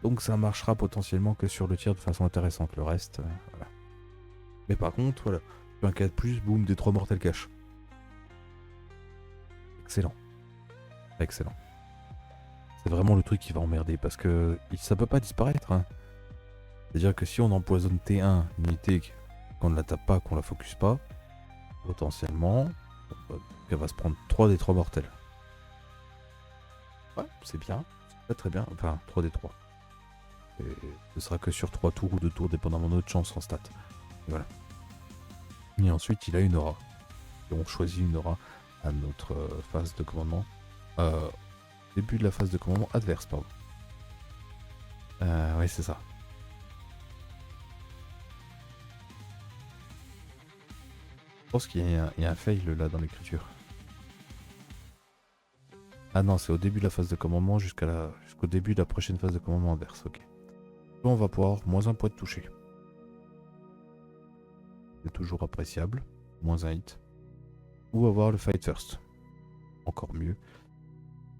Donc ça marchera potentiellement que sur le tir de façon intéressante. Le reste, voilà. Mais par contre, voilà, un 4+, boum, des 3 mortels cash. Excellent. Excellent. C'est vraiment le truc qui va emmerder parce que ça peut pas disparaître. Hein. C'est-à-dire que si on empoisonne T1, une unité, qu'on ne la tape pas, qu'on la focus pas, potentiellement, elle va se prendre 3 des 3 mortels. Ouais, c'est bien. C'est très bien. Enfin, 3 des 3. Et ce sera que sur 3 tours ou 2 tours, dépendamment de notre chance en stat. Et voilà. Et ensuite, il a une aura. Et on choisit une aura à notre phase de commandement. Début de la phase de commandement adverse, pardon. Ouais, c'est ça. Je pense qu'il y a un fail là dans l'écriture. Ah non, c'est au début de la phase de commandement jusqu'au début de la prochaine phase de commandement inverse, ok. Là, on va pouvoir moins un point de toucher. C'est toujours appréciable. Moins un hit. Ou avoir le fight first. Encore mieux.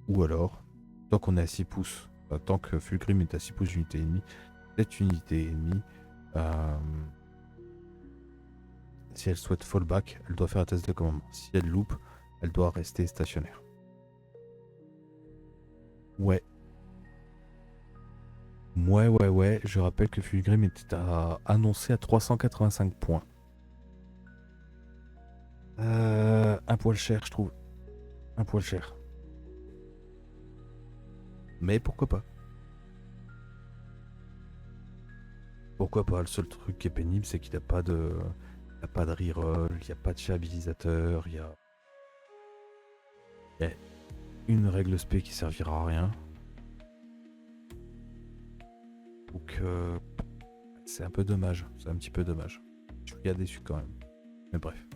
Ou alors, tant qu'on est à 6 pouces, tant que Fulgrim est à 6 pouces d'unité ennemie, cette unité ennemie, si elle souhaite fallback, elle doit faire un test de commandement. Si elle loupe, elle doit rester stationnaire. Ouais. Ouais. Je rappelle que Fulgrim était annoncé à 385 points. Un poil cher, je trouve. Un poil cher. Mais pourquoi pas? Pourquoi pas? Le seul truc qui est pénible, c'est qu'il n'y a pas de... Il n'y a pas de reroll, il n'y a pas de stabilisateur, il y a une règle spé qui servira à rien. Donc c'est un peu dommage, c'est un petit peu dommage. Je suis bien déçu quand même. Mais bref.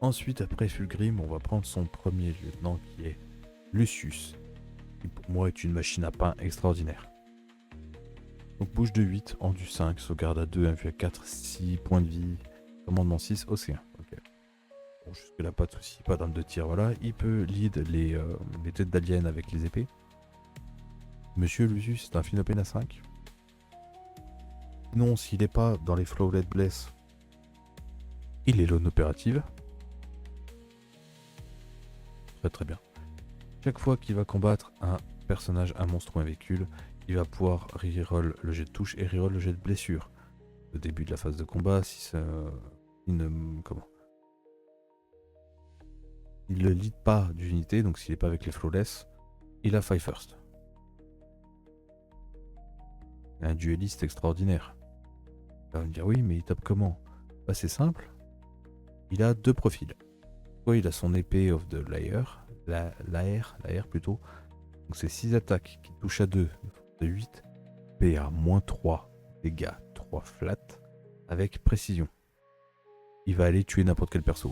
Ensuite, après Fulgrim, on va prendre son premier lieutenant qui est Lucius, qui pour moi est une machine à pain extraordinaire. Donc bouge de 8, en du 5, sauvegarde à 2, invue à 4, 6 points de vie, commandement 6, océan. Ok. Bon, jusque là pas de soucis, pas d'arme de tir, voilà. Il peut lead les têtes d'aliens avec les épées. Monsieur Lucius, c'est un Phénopène à 5. Non, s'il n'est pas dans les Flawless Bless, il est l'one opérative. Très bien. Chaque fois qu'il va combattre un personnage, un monstre ou un véhicule, il va pouvoir reroll le jet de touche et reroll le jet de blessure. Au début de la phase de combat, si ça... Il ne lead pas d'unité, donc s'il n'est pas avec les Flawless, il a Five First. Un dueliste extraordinaire. On va me dire oui, mais il tape comment? Bah c'est simple. Il a deux profils. Soit il a son épée of the Lair, l'air plutôt. Donc c'est 6 attaques qui touchent à 2 de 8, PA -3, dégâts 3 flat, avec précision. Il va aller tuer n'importe quel perso.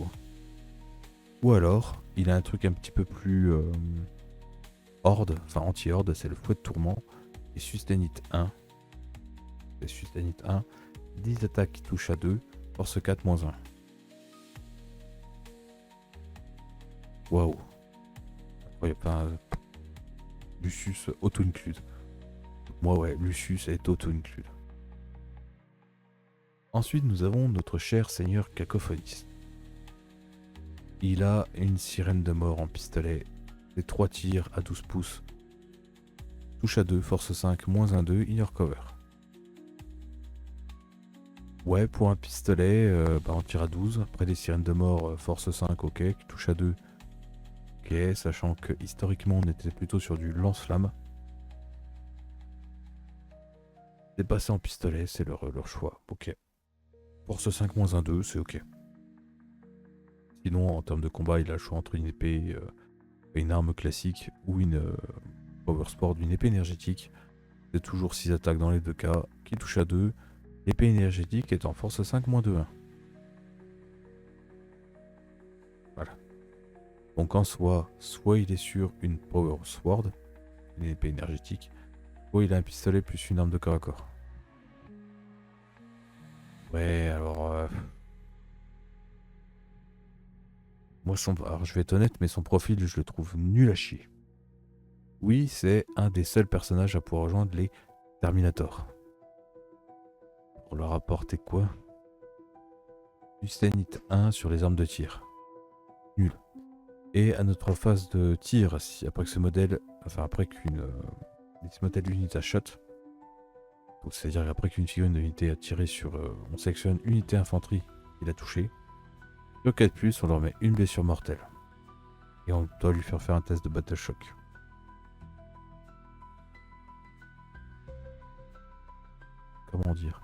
Ou alors, il a un truc un petit peu plus horde, enfin anti-horde, c'est le fouet de tourment. Et Sustainite 1. C'est Sustainite 1. 10 attaques qui touchent à 2, force 4 -1. Waouh. Incroyable. Enfin, Lucius auto-include. Moi ouais, Lucius est auto-include. Ensuite, nous avons notre cher seigneur Cacophoniste. Il a une sirène de mort en pistolet. C'est 3 tirs à 12 pouces. Touche à 2, force 5, -1-2, inner cover. Ouais, pour un pistolet, on tire à 12. Après des sirènes de mort, force 5, ok. Qui touche à 2. Ok, sachant que historiquement, on était plutôt sur du lance-flamme. C'est passé en pistolet, c'est leur choix. Ok. Force 5, -1-2, c'est ok. Sinon, en termes de combat, il a le choix entre une épée, une arme classique ou une power sport d'une épée énergétique. C'est toujours 6 attaques dans les deux cas, qui touche à 2. L'épée énergétique est en force 5, -2-1. Voilà. Donc en soi, soit il est sur une power sword, une épée énergétique, soit il a un pistolet plus une arme de corps à corps. Ouais, alors... Moi, alors, je vais être honnête, mais son profil, je le trouve nul à chier. Oui, c'est un des seuls personnages à pouvoir rejoindre les Terminators. Pour leur apporter quoi? Sustainite 1 sur les armes de tir. Nul. Et à notre phase de tir, si après que ce modèle, enfin après qu'une modèle unité à shot, donc c'est-à-dire après qu'une figurine de unité a tiré sur, on sélectionne unité infanterie qu'il a touché. Sur 4+, on leur met une blessure mortelle. Et on doit lui faire un test de battle shock. Comment dire?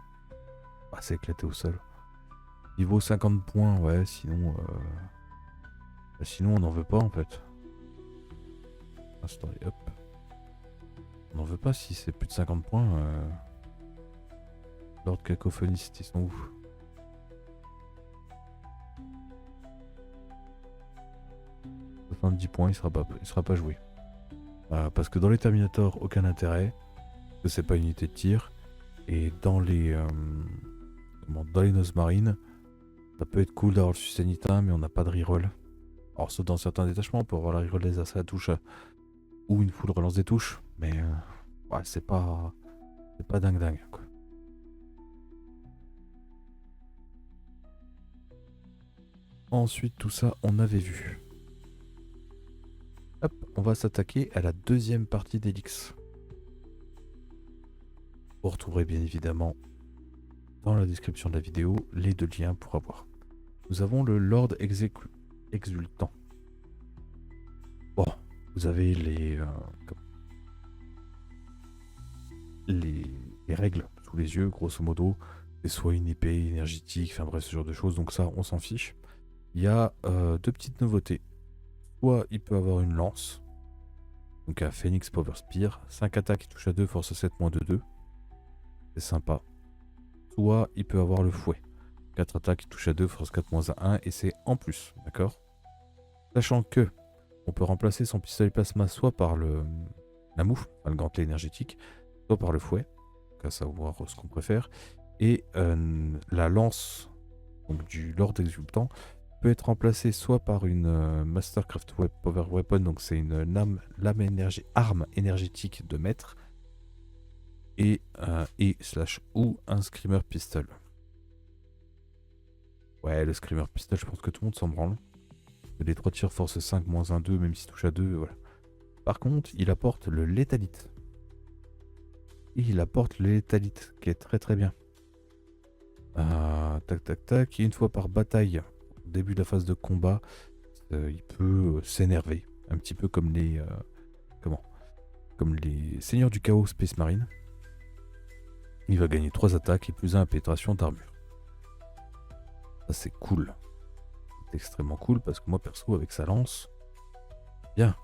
Ah, c'est éclaté au sol. Niveau 50 points, ouais, sinon... sinon on n'en veut pas en fait. Story up. On n'en veut pas si c'est plus de 50 points. Lord Cacophoniste, ils sont où? « 70 points, il sera pas joué. Parce que dans les Terminator, aucun intérêt, parce que c'est pas une unité de tir. Et dans les Nose Marine, ça peut être cool d'avoir le Susanita, mais on n'a pas de reroll. Alors sauf dans certains détachements, on peut avoir la reroll des assas à touche ou une full relance des touches, mais ouais, c'est pas dingue quoi. Ensuite tout ça on avait vu. Hop, on va s'attaquer à la deuxième partie d'Helix. Vous retrouverez bien évidemment dans la description de la vidéo les deux liens pour avoir. Nous avons le Lord Exultant. Bon, vous avez les règles sous les yeux, grosso modo. C'est soit une épée énergétique, enfin bref, ce genre de choses, donc ça, on s'en fiche. Il y a deux petites nouveautés. Soit il peut avoir une lance, donc un Phoenix Power Spear, 5 attaques qui touche à 2, force 7, moins 2, 2. C'est sympa. Soit il peut avoir le fouet, 4 attaques qui touche à 2, force 4, moins 1, et c'est en plus, d'accord? Sachant que on peut remplacer son pistolet plasma soit par la moufle, enfin le gantelet énergétique, soit par le fouet, à savoir ce qu'on préfère. Et la lance donc, du Lord Exultant peut être remplacée soit par une Mastercraft Power Weapon, donc c'est une arme énergétique de maître, et ou un Screamer Pistol. Ouais, le Screamer Pistol, je pense que tout le monde s'en branle. Les 3 tirs force 5, moins 1, 2, même s'il touche à 2, voilà. Par contre, il apporte le léthalite. Et il apporte le léthalite, qui est très très bien. Tac tac tac, et une fois par bataille, au début de la phase de combat, il peut s'énerver. Un petit peu comme les... comme les Seigneurs du Chaos Space Marine. Il va gagner 3 attaques et plus 1 à pénétration d'armure. Ça c'est cool. C'est extrêmement cool parce que moi perso avec sa lance, bien.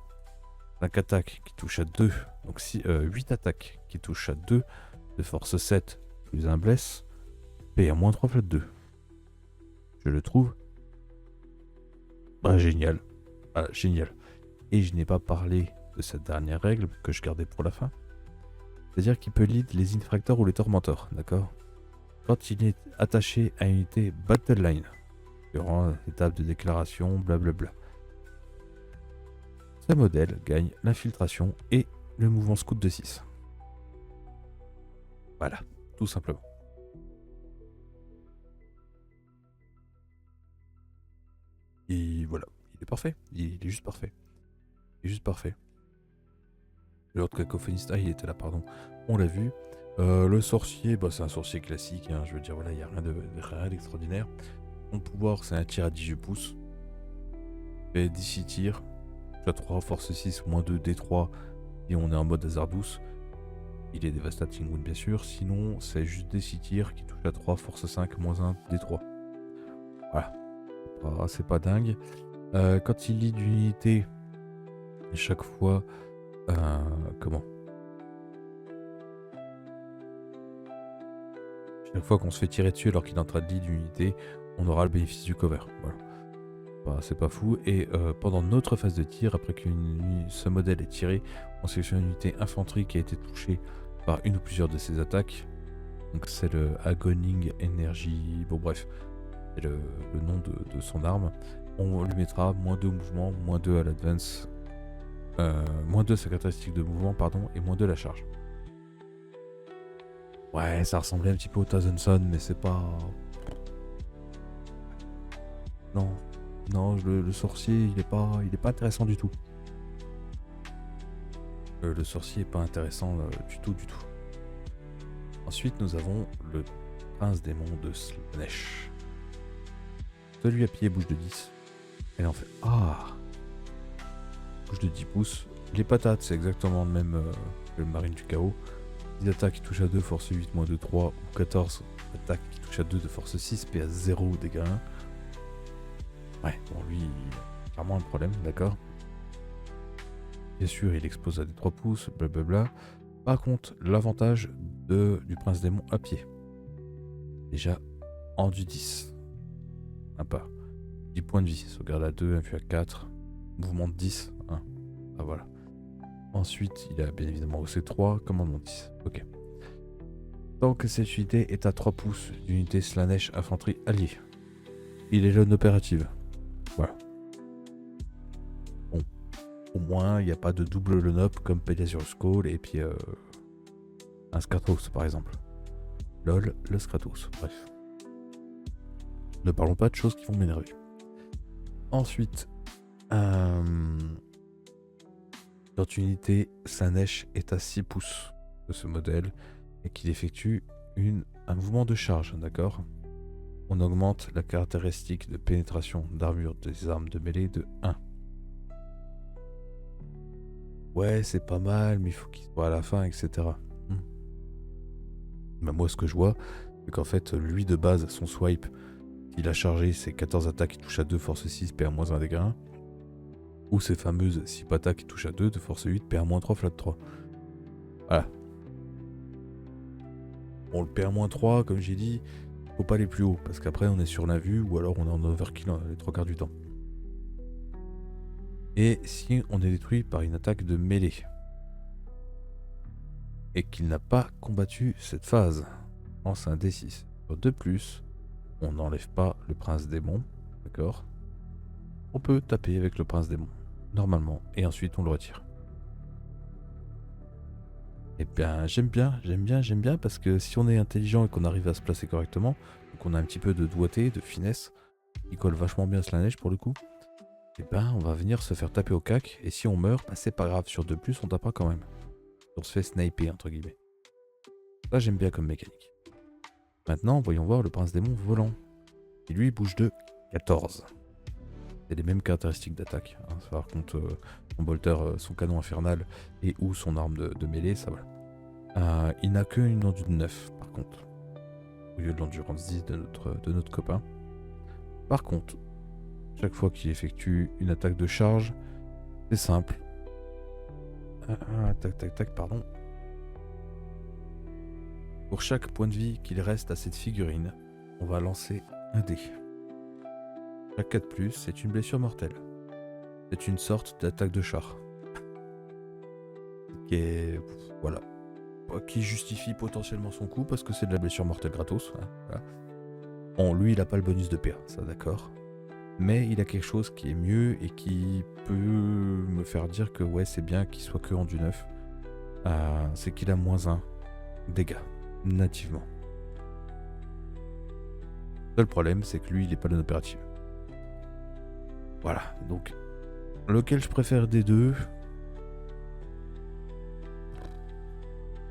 5 attaques qui touchent à 2, donc 8 attaques qui touchent à 2 de force 7 plus 1 blesse, et à moins 3 flat 2. Je le trouve génial. Génial. Et je n'ai pas parlé de cette dernière règle que je gardais pour la fin. C'est-à-dire qu'il peut lead les infractors ou les tormentors, d'accord? Quand il est attaché à une unité battle line, durant l'étape de déclaration, blablabla. Ce modèle gagne l'infiltration et le mouvement scout de 6. Voilà, tout simplement. Et voilà, il est parfait. Il est juste parfait. Il est juste parfait. L'autre cacophoniste, il était là, pardon. On l'a vu. Le sorcier, c'est un sorcier classique. Hein, je veux dire, voilà, il n'y a rien d'extraordinaire. Son pouvoir, c'est un tir à 18 pouces. Il fait 16 tirs. Déjà 3, force 6, moins 2, D3. Et on est en mode hasardous. Il est devastating wound, bien sûr. Sinon, c'est juste des 6 tirs qui touchent à 3, force 5, moins 1, D3. Voilà. C'est pas dingue. Quand il lit d'une unité, chaque fois... Chaque fois qu'on se fait tirer dessus alors qu'il est en train de lead une unité, on aura le bénéfice du cover. Voilà. C'est pas fou. Et pendant notre phase de tir, après que ce modèle est tiré, on sélectionne une unité infanterie qui a été touchée par une ou plusieurs de ses attaques. Donc c'est le Agoning Energy. Bon bref, c'est le nom de son arme. On lui mettra moins 2 au mouvement, moins 2 à l'advance. Moins 2 sa caractéristique de mouvement, pardon, et moins 2 la charge. Ouais, ça ressemblait un petit peu au Thousand, mais c'est pas... Non, le sorcier, il est pas intéressant du tout. Le sorcier est pas intéressant du tout. Ensuite, nous avons le prince démon de Slaanesh. Celui à pied bouge de 10. Et là, on fait... Bouge de 10 pouces. Les patates, c'est exactement le même que le marine du chaos. 10 attaques qui touchent à 2, force 8, moins 2, 3. Ou 14 attaques qui touchent à 2 de force 6, PA 0, dégâts 1. Ouais, bon, lui, il a clairement un problème, d'accord. Bien sûr, il explose à des 3 pouces, blablabla. Par contre, l'avantage du prince démon à pied. Déjà, en du 10. Sympa. 10 points de vie, sauvegarde à 2, infus à 4. Mouvement de 10. Hein. Voilà. Ensuite, il a bien évidemment OC3, commandement 10. Ok. Tant que cette unité est à 3 pouces d'unité Slanesh infanterie alliée, il est non opérative. Voilà. Bon. Au moins, il n'y a pas de double leun-up comme Pegasus Call et puis un Skratos par exemple. LOL, le Skratos. Bref. Ne parlons pas de choses qui vont m'énerver. Ensuite, quand une unité Slanesh est à 6 pouces de ce modèle et qu'il effectue un mouvement de charge, d'accord ? On augmente la caractéristique de pénétration d'armure des armes de mêlée de 1. Ouais, c'est pas mal, mais il faut qu'il soit à la fin, etc. Mais moi, ce que je vois, c'est qu'en fait, lui de base, son swipe, il a chargé ses 14 attaques qui touchent à 2, force 6, PA-1 dégâts 1. Ou ses fameuses 6 attaques qui touchent à 2, de force 8, PA-3, flat 3. Voilà. Bon, le PA-3, comme j'ai dit, faut pas aller plus haut, parce qu'après, on est sur la vue, ou alors on est en overkill les 3 quarts du temps. Et si on est détruit par une attaque de mêlée, et qu'il n'a pas combattu cette phase, lance un D6. De plus, on n'enlève pas le prince démon, d'accord ? On peut taper avec le prince démon, normalement, et ensuite on le retire. Eh bien, j'aime bien, parce que si on est intelligent et qu'on arrive à se placer correctement, qu'on a un petit peu de doigté, de finesse, qui colle vachement bien à Slanesh pour le coup, eh ben, on va venir se faire taper au cac, et si on meurt, bah, c'est pas grave, sur 2+, on tapera quand même. On se fait sniper, entre guillemets. Ça, j'aime bien comme mécanique. Maintenant, voyons voir le prince démon volant. Et lui, il bouge de 14. C'est les mêmes caractéristiques d'attaque. Hein. Par contre, son bolter, son canon infernal et ou son arme de mêlée, ça va. Il n'a qu'une endurance de 9, par contre. Au lieu de l'endurance 10 de notre copain. Par contre, chaque fois qu'il effectue une attaque de charge, c'est simple. Tac, pardon. Pour chaque point de vie qu'il reste à cette figurine, on va lancer un dé. Chaque 4+, c'est une blessure mortelle. C'est une sorte d'attaque de char. Qui est... Voilà. Qui justifie potentiellement son coup parce que c'est de la blessure mortelle gratos. Hein, voilà. Bon, lui, il a pas le bonus de PA, ça d'accord. Mais il a quelque chose qui est mieux et qui peut me faire dire que ouais, c'est bien qu'il soit que en du 9. C'est qu'il a -1 dégâts, nativement. Le seul problème, c'est que lui, il est pas non opératif. Voilà, donc lequel je préfère des deux?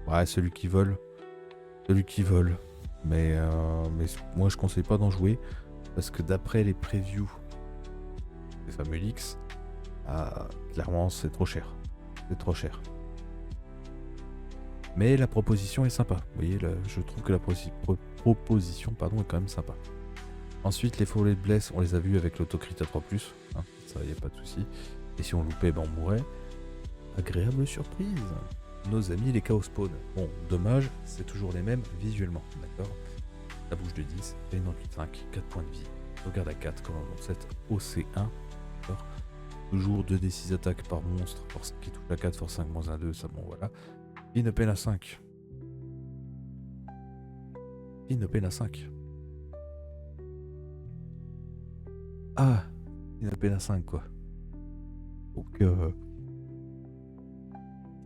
Ouais, celui qui vole. Celui qui vole. Mais moi, je conseille pas d'en jouer. Parce que d'après les previews des fameux leaks, clairement, c'est trop cher. C'est trop cher. Mais la proposition est sympa. Vous voyez, je trouve que la proposition est quand même sympa. Ensuite, les follets de bless, on les a vus avec l'autocrit à 3+. Hein, ça, y a pas de souci. Et si on loupait, ben on mourrait. Agréable surprise. Nos amis les chaos spawn. Bon, dommage, c'est toujours les mêmes visuellement, d'accord. La bouche de 10, et non 5, 4 points de vie. Sauvegarde à 4, commandement 7, OC1. D'accord. Toujours 2d6 attaques par monstre, force qui touche à 4, force 5, -1, 2, ça bon voilà. Une peine à 5. Une peine à 5. Ah, une peine à 5 quoi. Donc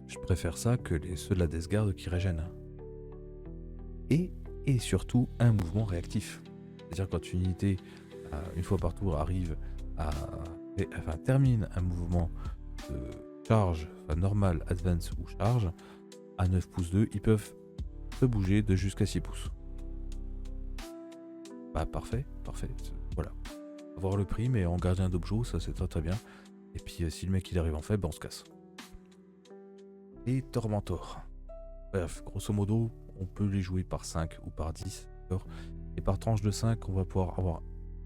je préfère ça que ceux de la Death Guard qui régènent. Et surtout un mouvement réactif. C'est-à-dire quand une unité, une fois par tour, arrive termine un mouvement de charge, normal, advance ou charge, à 9 pouces 2, ils peuvent se bouger de jusqu'à 6 pouces. Bah parfait. Voilà. Avoir le prix, mais en gardien d'objet, ça c'est très bien. Et puis si le mec il arrive en faible, on se casse. Et Tormentor. Bref, grosso modo, on peut les jouer par 5 ou par 10. D'accord. Et par tranche de 5, on va pouvoir avoir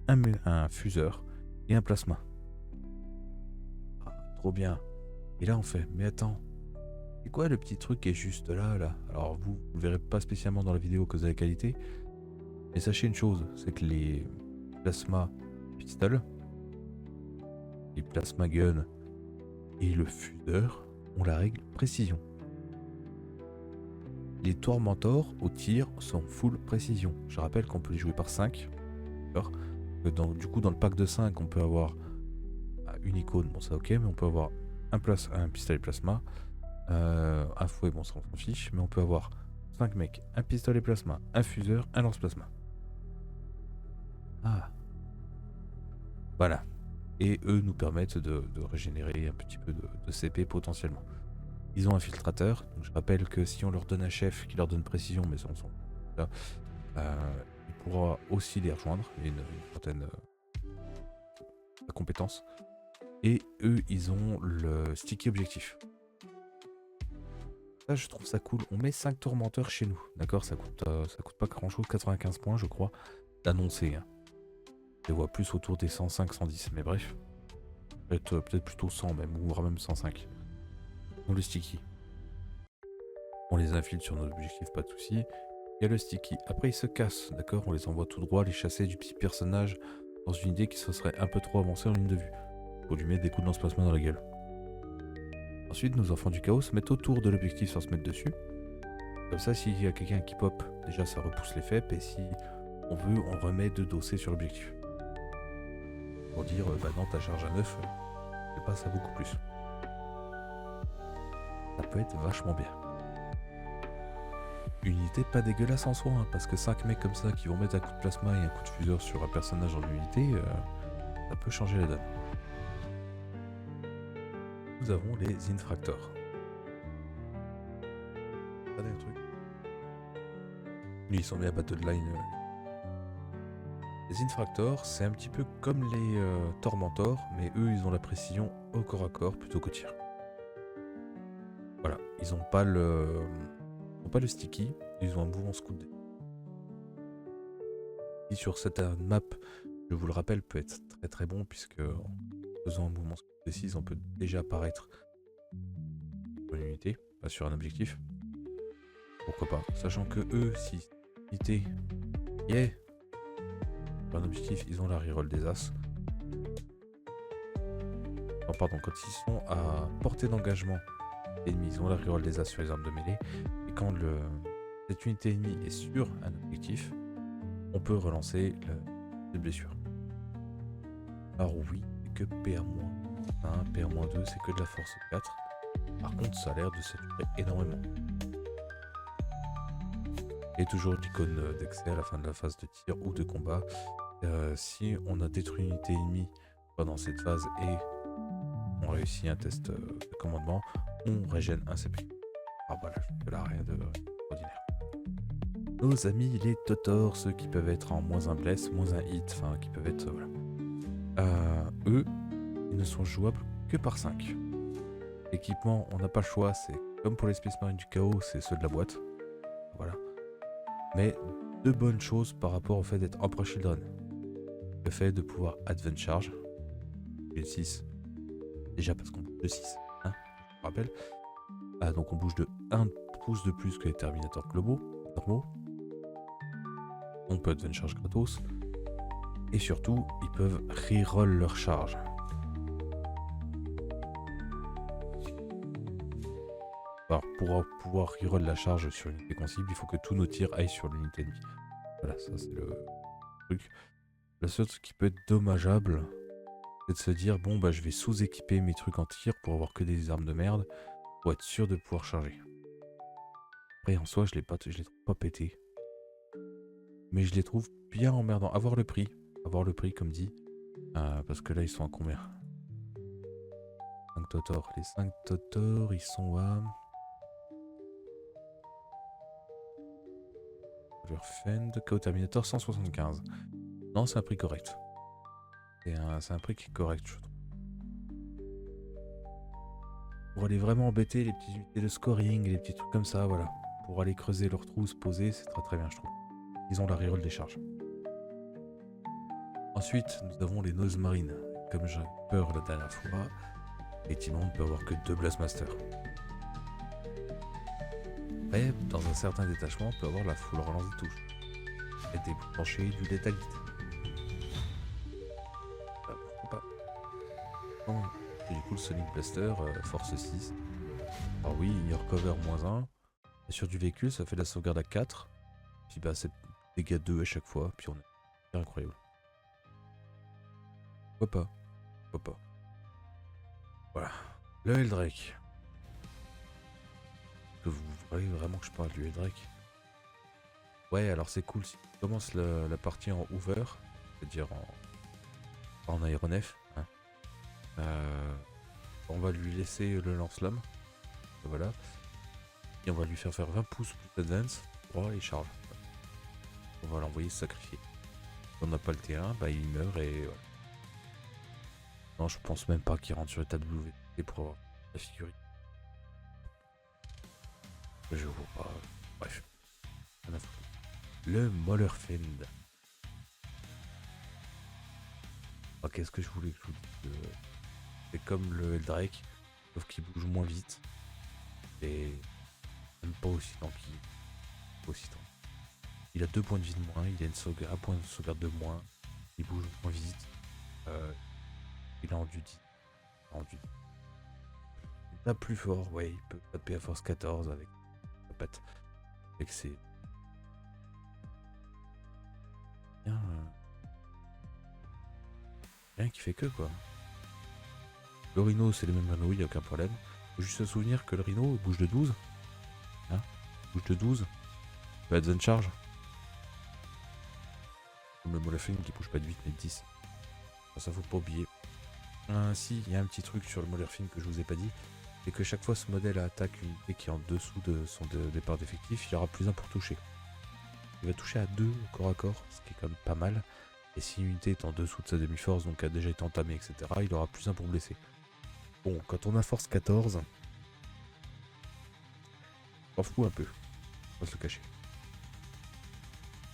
un fuseur et un plasma. Trop bien. Et là on fait, mais attends, c'est quoi le petit truc qui est juste là? Alors vous ne le verrez pas spécialement dans la vidéo à cause de la qualité, mais sachez une chose, c'est que les plasma pistoles, les plasma gun et le fuseur ont la règle précision. Les Tormentors au tir sont full précision. Je rappelle qu'on peut les jouer par 5. Du coup, dans le pack de 5, on peut avoir une icône, bon ça ok, mais on peut avoir un pistolet plasma, un fouet, bon ça on s'en fiche, mais on peut avoir 5 mecs, un pistolet plasma, un fuseur, un lance-plasma. Ah. Voilà. Et eux nous permettent de régénérer un petit peu de CP potentiellement. Ils ont un filtrateur, donc je rappelle que si on leur donne un chef qui leur donne précision, mais ça on s'en fout, là, il pourra aussi les rejoindre, il y a une certaine compétence. Et eux, ils ont le sticky objectif. Ça, je trouve ça cool. On met 5 tourmenteurs chez nous, d'accord, ça coûte pas grand chose, 95 points je crois, d'annoncer. Hein. Je les vois plus autour des 105, 110, mais bref. Peut-être plutôt 100 même, ou voire même 105. Donc le sticky. On les infile sur nos objectifs, pas de soucis. Il y a le sticky. Après, ils se cassent, d'accord. On les envoie tout droit, les chasser du petit personnage dans une idée qui se serait un peu trop avancée en ligne de vue. Pour lui mettre des coups de lance-plasma dans la gueule. Ensuite, nos enfants du chaos se mettent autour de l'objectif sans se mettre dessus. Comme ça, s'il y a quelqu'un qui pop, déjà ça repousse les FEP, et si on veut, on remet 2 dossés sur l'objectif. Pour dire, bah non, ta charge à 9, elle passe à beaucoup plus. Ça peut être vachement bien. Une unité pas dégueulasse en soi, hein, parce que 5 mecs comme ça qui vont mettre un coup de plasma et un coup de fuseur sur un personnage en unité, ça peut changer la donne. Nous avons les infractors. Regardez un truc. Lui, ils sont mis à Battleline. Les infractors, c'est un petit peu comme les Tormentors, mais eux, ils ont la précision au corps à corps plutôt qu'au tir. Voilà, ils n'ont pas le sticky, ils ont un mouvement scout. Qui sur cette map, je vous le rappelle, peut être très très bon, puisque en faisant un mouvement scout D6, on peut déjà apparaître sur une unité, pas sur un objectif. Pourquoi pas, sachant que eux, si unité, yeah, sur un objectif, ils ont la reroll des as. Non, pardon, quand ils sont à portée d'engagement ennemis, ils ont la reroll des as sur les armes de mêlée. Et quand cette unité ennemie est sur un objectif, on peut relancer les blessures. Alors oui, c'est que PA-1, PA-2, c'est que de la force 4. Par contre, ça a l'air de saturer énormément. Et toujours l'icône d'accès à la fin de la phase de tir ou de combat. Si on a détruit une unité ennemie pendant cette phase et on réussit un test de commandement, on régène un CP. Ah voilà, là rien d'ordinaire. Nos amis les Totors, ceux qui peuvent être en -1 bless, -1 hit, enfin qui peuvent être... voilà. Eux, ils ne sont jouables que par 5. Équipement, on n'a pas le choix, c'est comme pour les Space Marines du chaos, c'est ceux de la boîte. Voilà. Mais 2 bonnes choses par rapport au fait d'être Emperor Children. Le fait de pouvoir Advance Charge, et le 6, déjà parce qu'on bouge de 6, hein, je vous rappelle. Donc on bouge de 1 pouce de plus que les Terminators globaux, normaux. On peut Advance Charge gratos. Et surtout, ils peuvent reroll leur charge. Alors, pour pouvoir reroll la charge sur une unité concible, il faut que tous nos tirs aillent sur l'unité ennemie. Voilà, ça c'est le truc. Le seul truc qui peut être dommageable, c'est de se dire, bon bah je vais sous-équiper mes trucs en tir pour avoir que des armes de merde, pour être sûr de pouvoir charger. Après en soi, je les trouve pas pétés. Mais je les trouve bien emmerdants. Avoir le prix comme dit. Parce que là ils sont à combien? 5 Totors. Les 5 Totors, ils sont à... Fend, KO Terminator 175. Non, c'est un prix correct. C'est un prix qui est correct, je trouve. Pour aller vraiment embêter les petites unités de scoring, les petits trucs comme ça, voilà. Pour aller creuser leurs trous, se poser, c'est très très bien, je trouve. Ils ont la reroll des charges. Ensuite, nous avons les Nose Marines. Comme j'ai peur la dernière fois, effectivement, on ne peut avoir que 2 Blastmasters. Après, dans un certain détachement, on peut avoir la full relance des touches. Et déclencher du létalite. Pourquoi pas. Et du coup, le Sonic Blaster, force 6. Alors oui, il recover -1. Et sur du véhicule, ça fait la sauvegarde à 4. Puis bah c'est dégâts 2 à chaque fois. Puis on est... C'est incroyable. Pourquoi pas? Pourquoi pas? Voilà. Le Eldrake. Que vous voulez vraiment que je parle du Eldrake? Ouais, alors c'est cool. Si tu commences la partie en Hoover, c'est-à-dire en aéronef, hein, on va lui laisser le lance-flamme. Voilà. Et on va lui faire 20 pouces plus advance. 3 et charge. On va l'envoyer se sacrifier. Si on n'a pas le T1, bah il meurt et voilà. Non, je pense même pas qu'il rentre sur l'état de WT pour avoir la figurine. Je vois pas. Bref. Le Mollerfend. Ah, qu'est-ce que je voulais que je vous dise c'est comme le Eldrake, sauf qu'il bouge moins vite. Et même pas aussi lent qu'il aussi lent. Il a 2 points de vie de moins, il a un point de sauvegarde de moins, il bouge moins vite. Il a rendu 10. Il tape plus fort, ouais, il peut taper à force 14 avec la patte. Avec ses... Rien qui fait que quoi. Le Rhino c'est les mêmes anneaux, il n'y a aucun problème. Faut juste se souvenir que le Rhino bouge de 12. Hein, bouge de 12. Il peut advance charge. Comme le Mollerfend qui bouge pas de 8 mais de 10. Ça faut pas oublier. Si, il y a un petit truc sur le Mollerfend que je vous ai pas dit. C'est que chaque fois ce modèle attaque une unité qui est en dessous de son départ d'effectif, il aura plus 1 pour toucher. Il va toucher à 2 au corps à corps, ce qui est quand même pas mal. Et si une unité est en dessous de sa demi-force, donc a déjà été entamée, etc., il aura plus 1 pour blesser. Bon, quand on a force 14, on s'en fout un peu. On va se le cacher.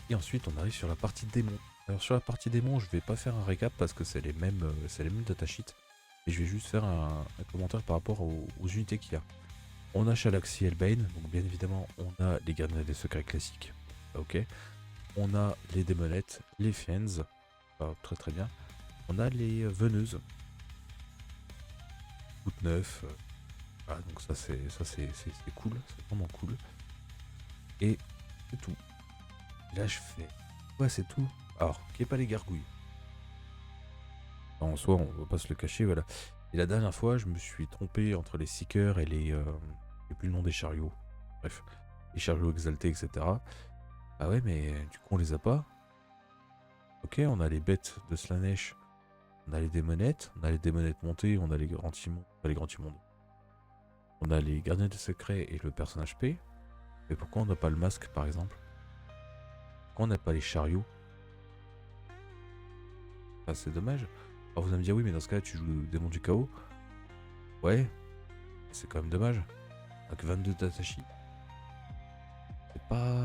Et ensuite, on arrive sur la partie démon. Alors sur la partie démon, je vais pas faire un récap parce que c'est les mêmes datasheets. Et je vais juste faire un commentaire par rapport aux unités qu'il y a. On a Shalaxi Elbane, donc bien évidemment, on a les gardiens des secrets classiques. Ok. On a les démonettes, les Fiends, très très bien. On a les veneuses, toutes neuves. Voilà, donc ça c'est cool, c'est vraiment cool. Et c'est tout. Et là je fais, ouais c'est tout. Alors, qu'il n'y ait pas les gargouilles. En soi, on va pas se le cacher, voilà. Et la dernière fois, je me suis trompé entre les Seekers et les... j'ai plus le nom des chariots. Bref, les chariots exaltés, etc. Ah ouais, mais du coup, on les a pas. Ok, on a les bêtes de Slaanesh, on a les démonettes montées, on a les grands immondes, on a les gardiens des secrets et le personnage P. Mais pourquoi on n'a pas le masque, par exemple? Pourquoi on n'a pas les chariots? Ah, c'est dommage. Alors vous allez me dire, oui, mais dans ce cas, tu joues le démon du chaos. Ouais, c'est quand même dommage. Avec 22 datasheets.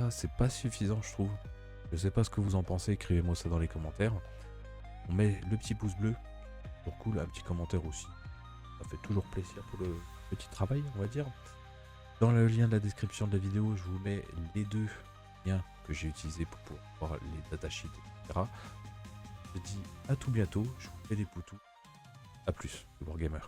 C'est pas suffisant, je trouve. Je sais pas ce que vous en pensez, écrivez-moi ça dans les commentaires. On met le petit pouce bleu. Pour cool, un petit commentaire aussi. Ça fait toujours plaisir pour le petit travail, on va dire. Dans le lien de la description de la vidéo, je vous mets les 2 liens que j'ai utilisés pour pouvoir voir les datasheets, etc. Je dis à tout bientôt, je vous fais des poutous. A plus, le Wargamer.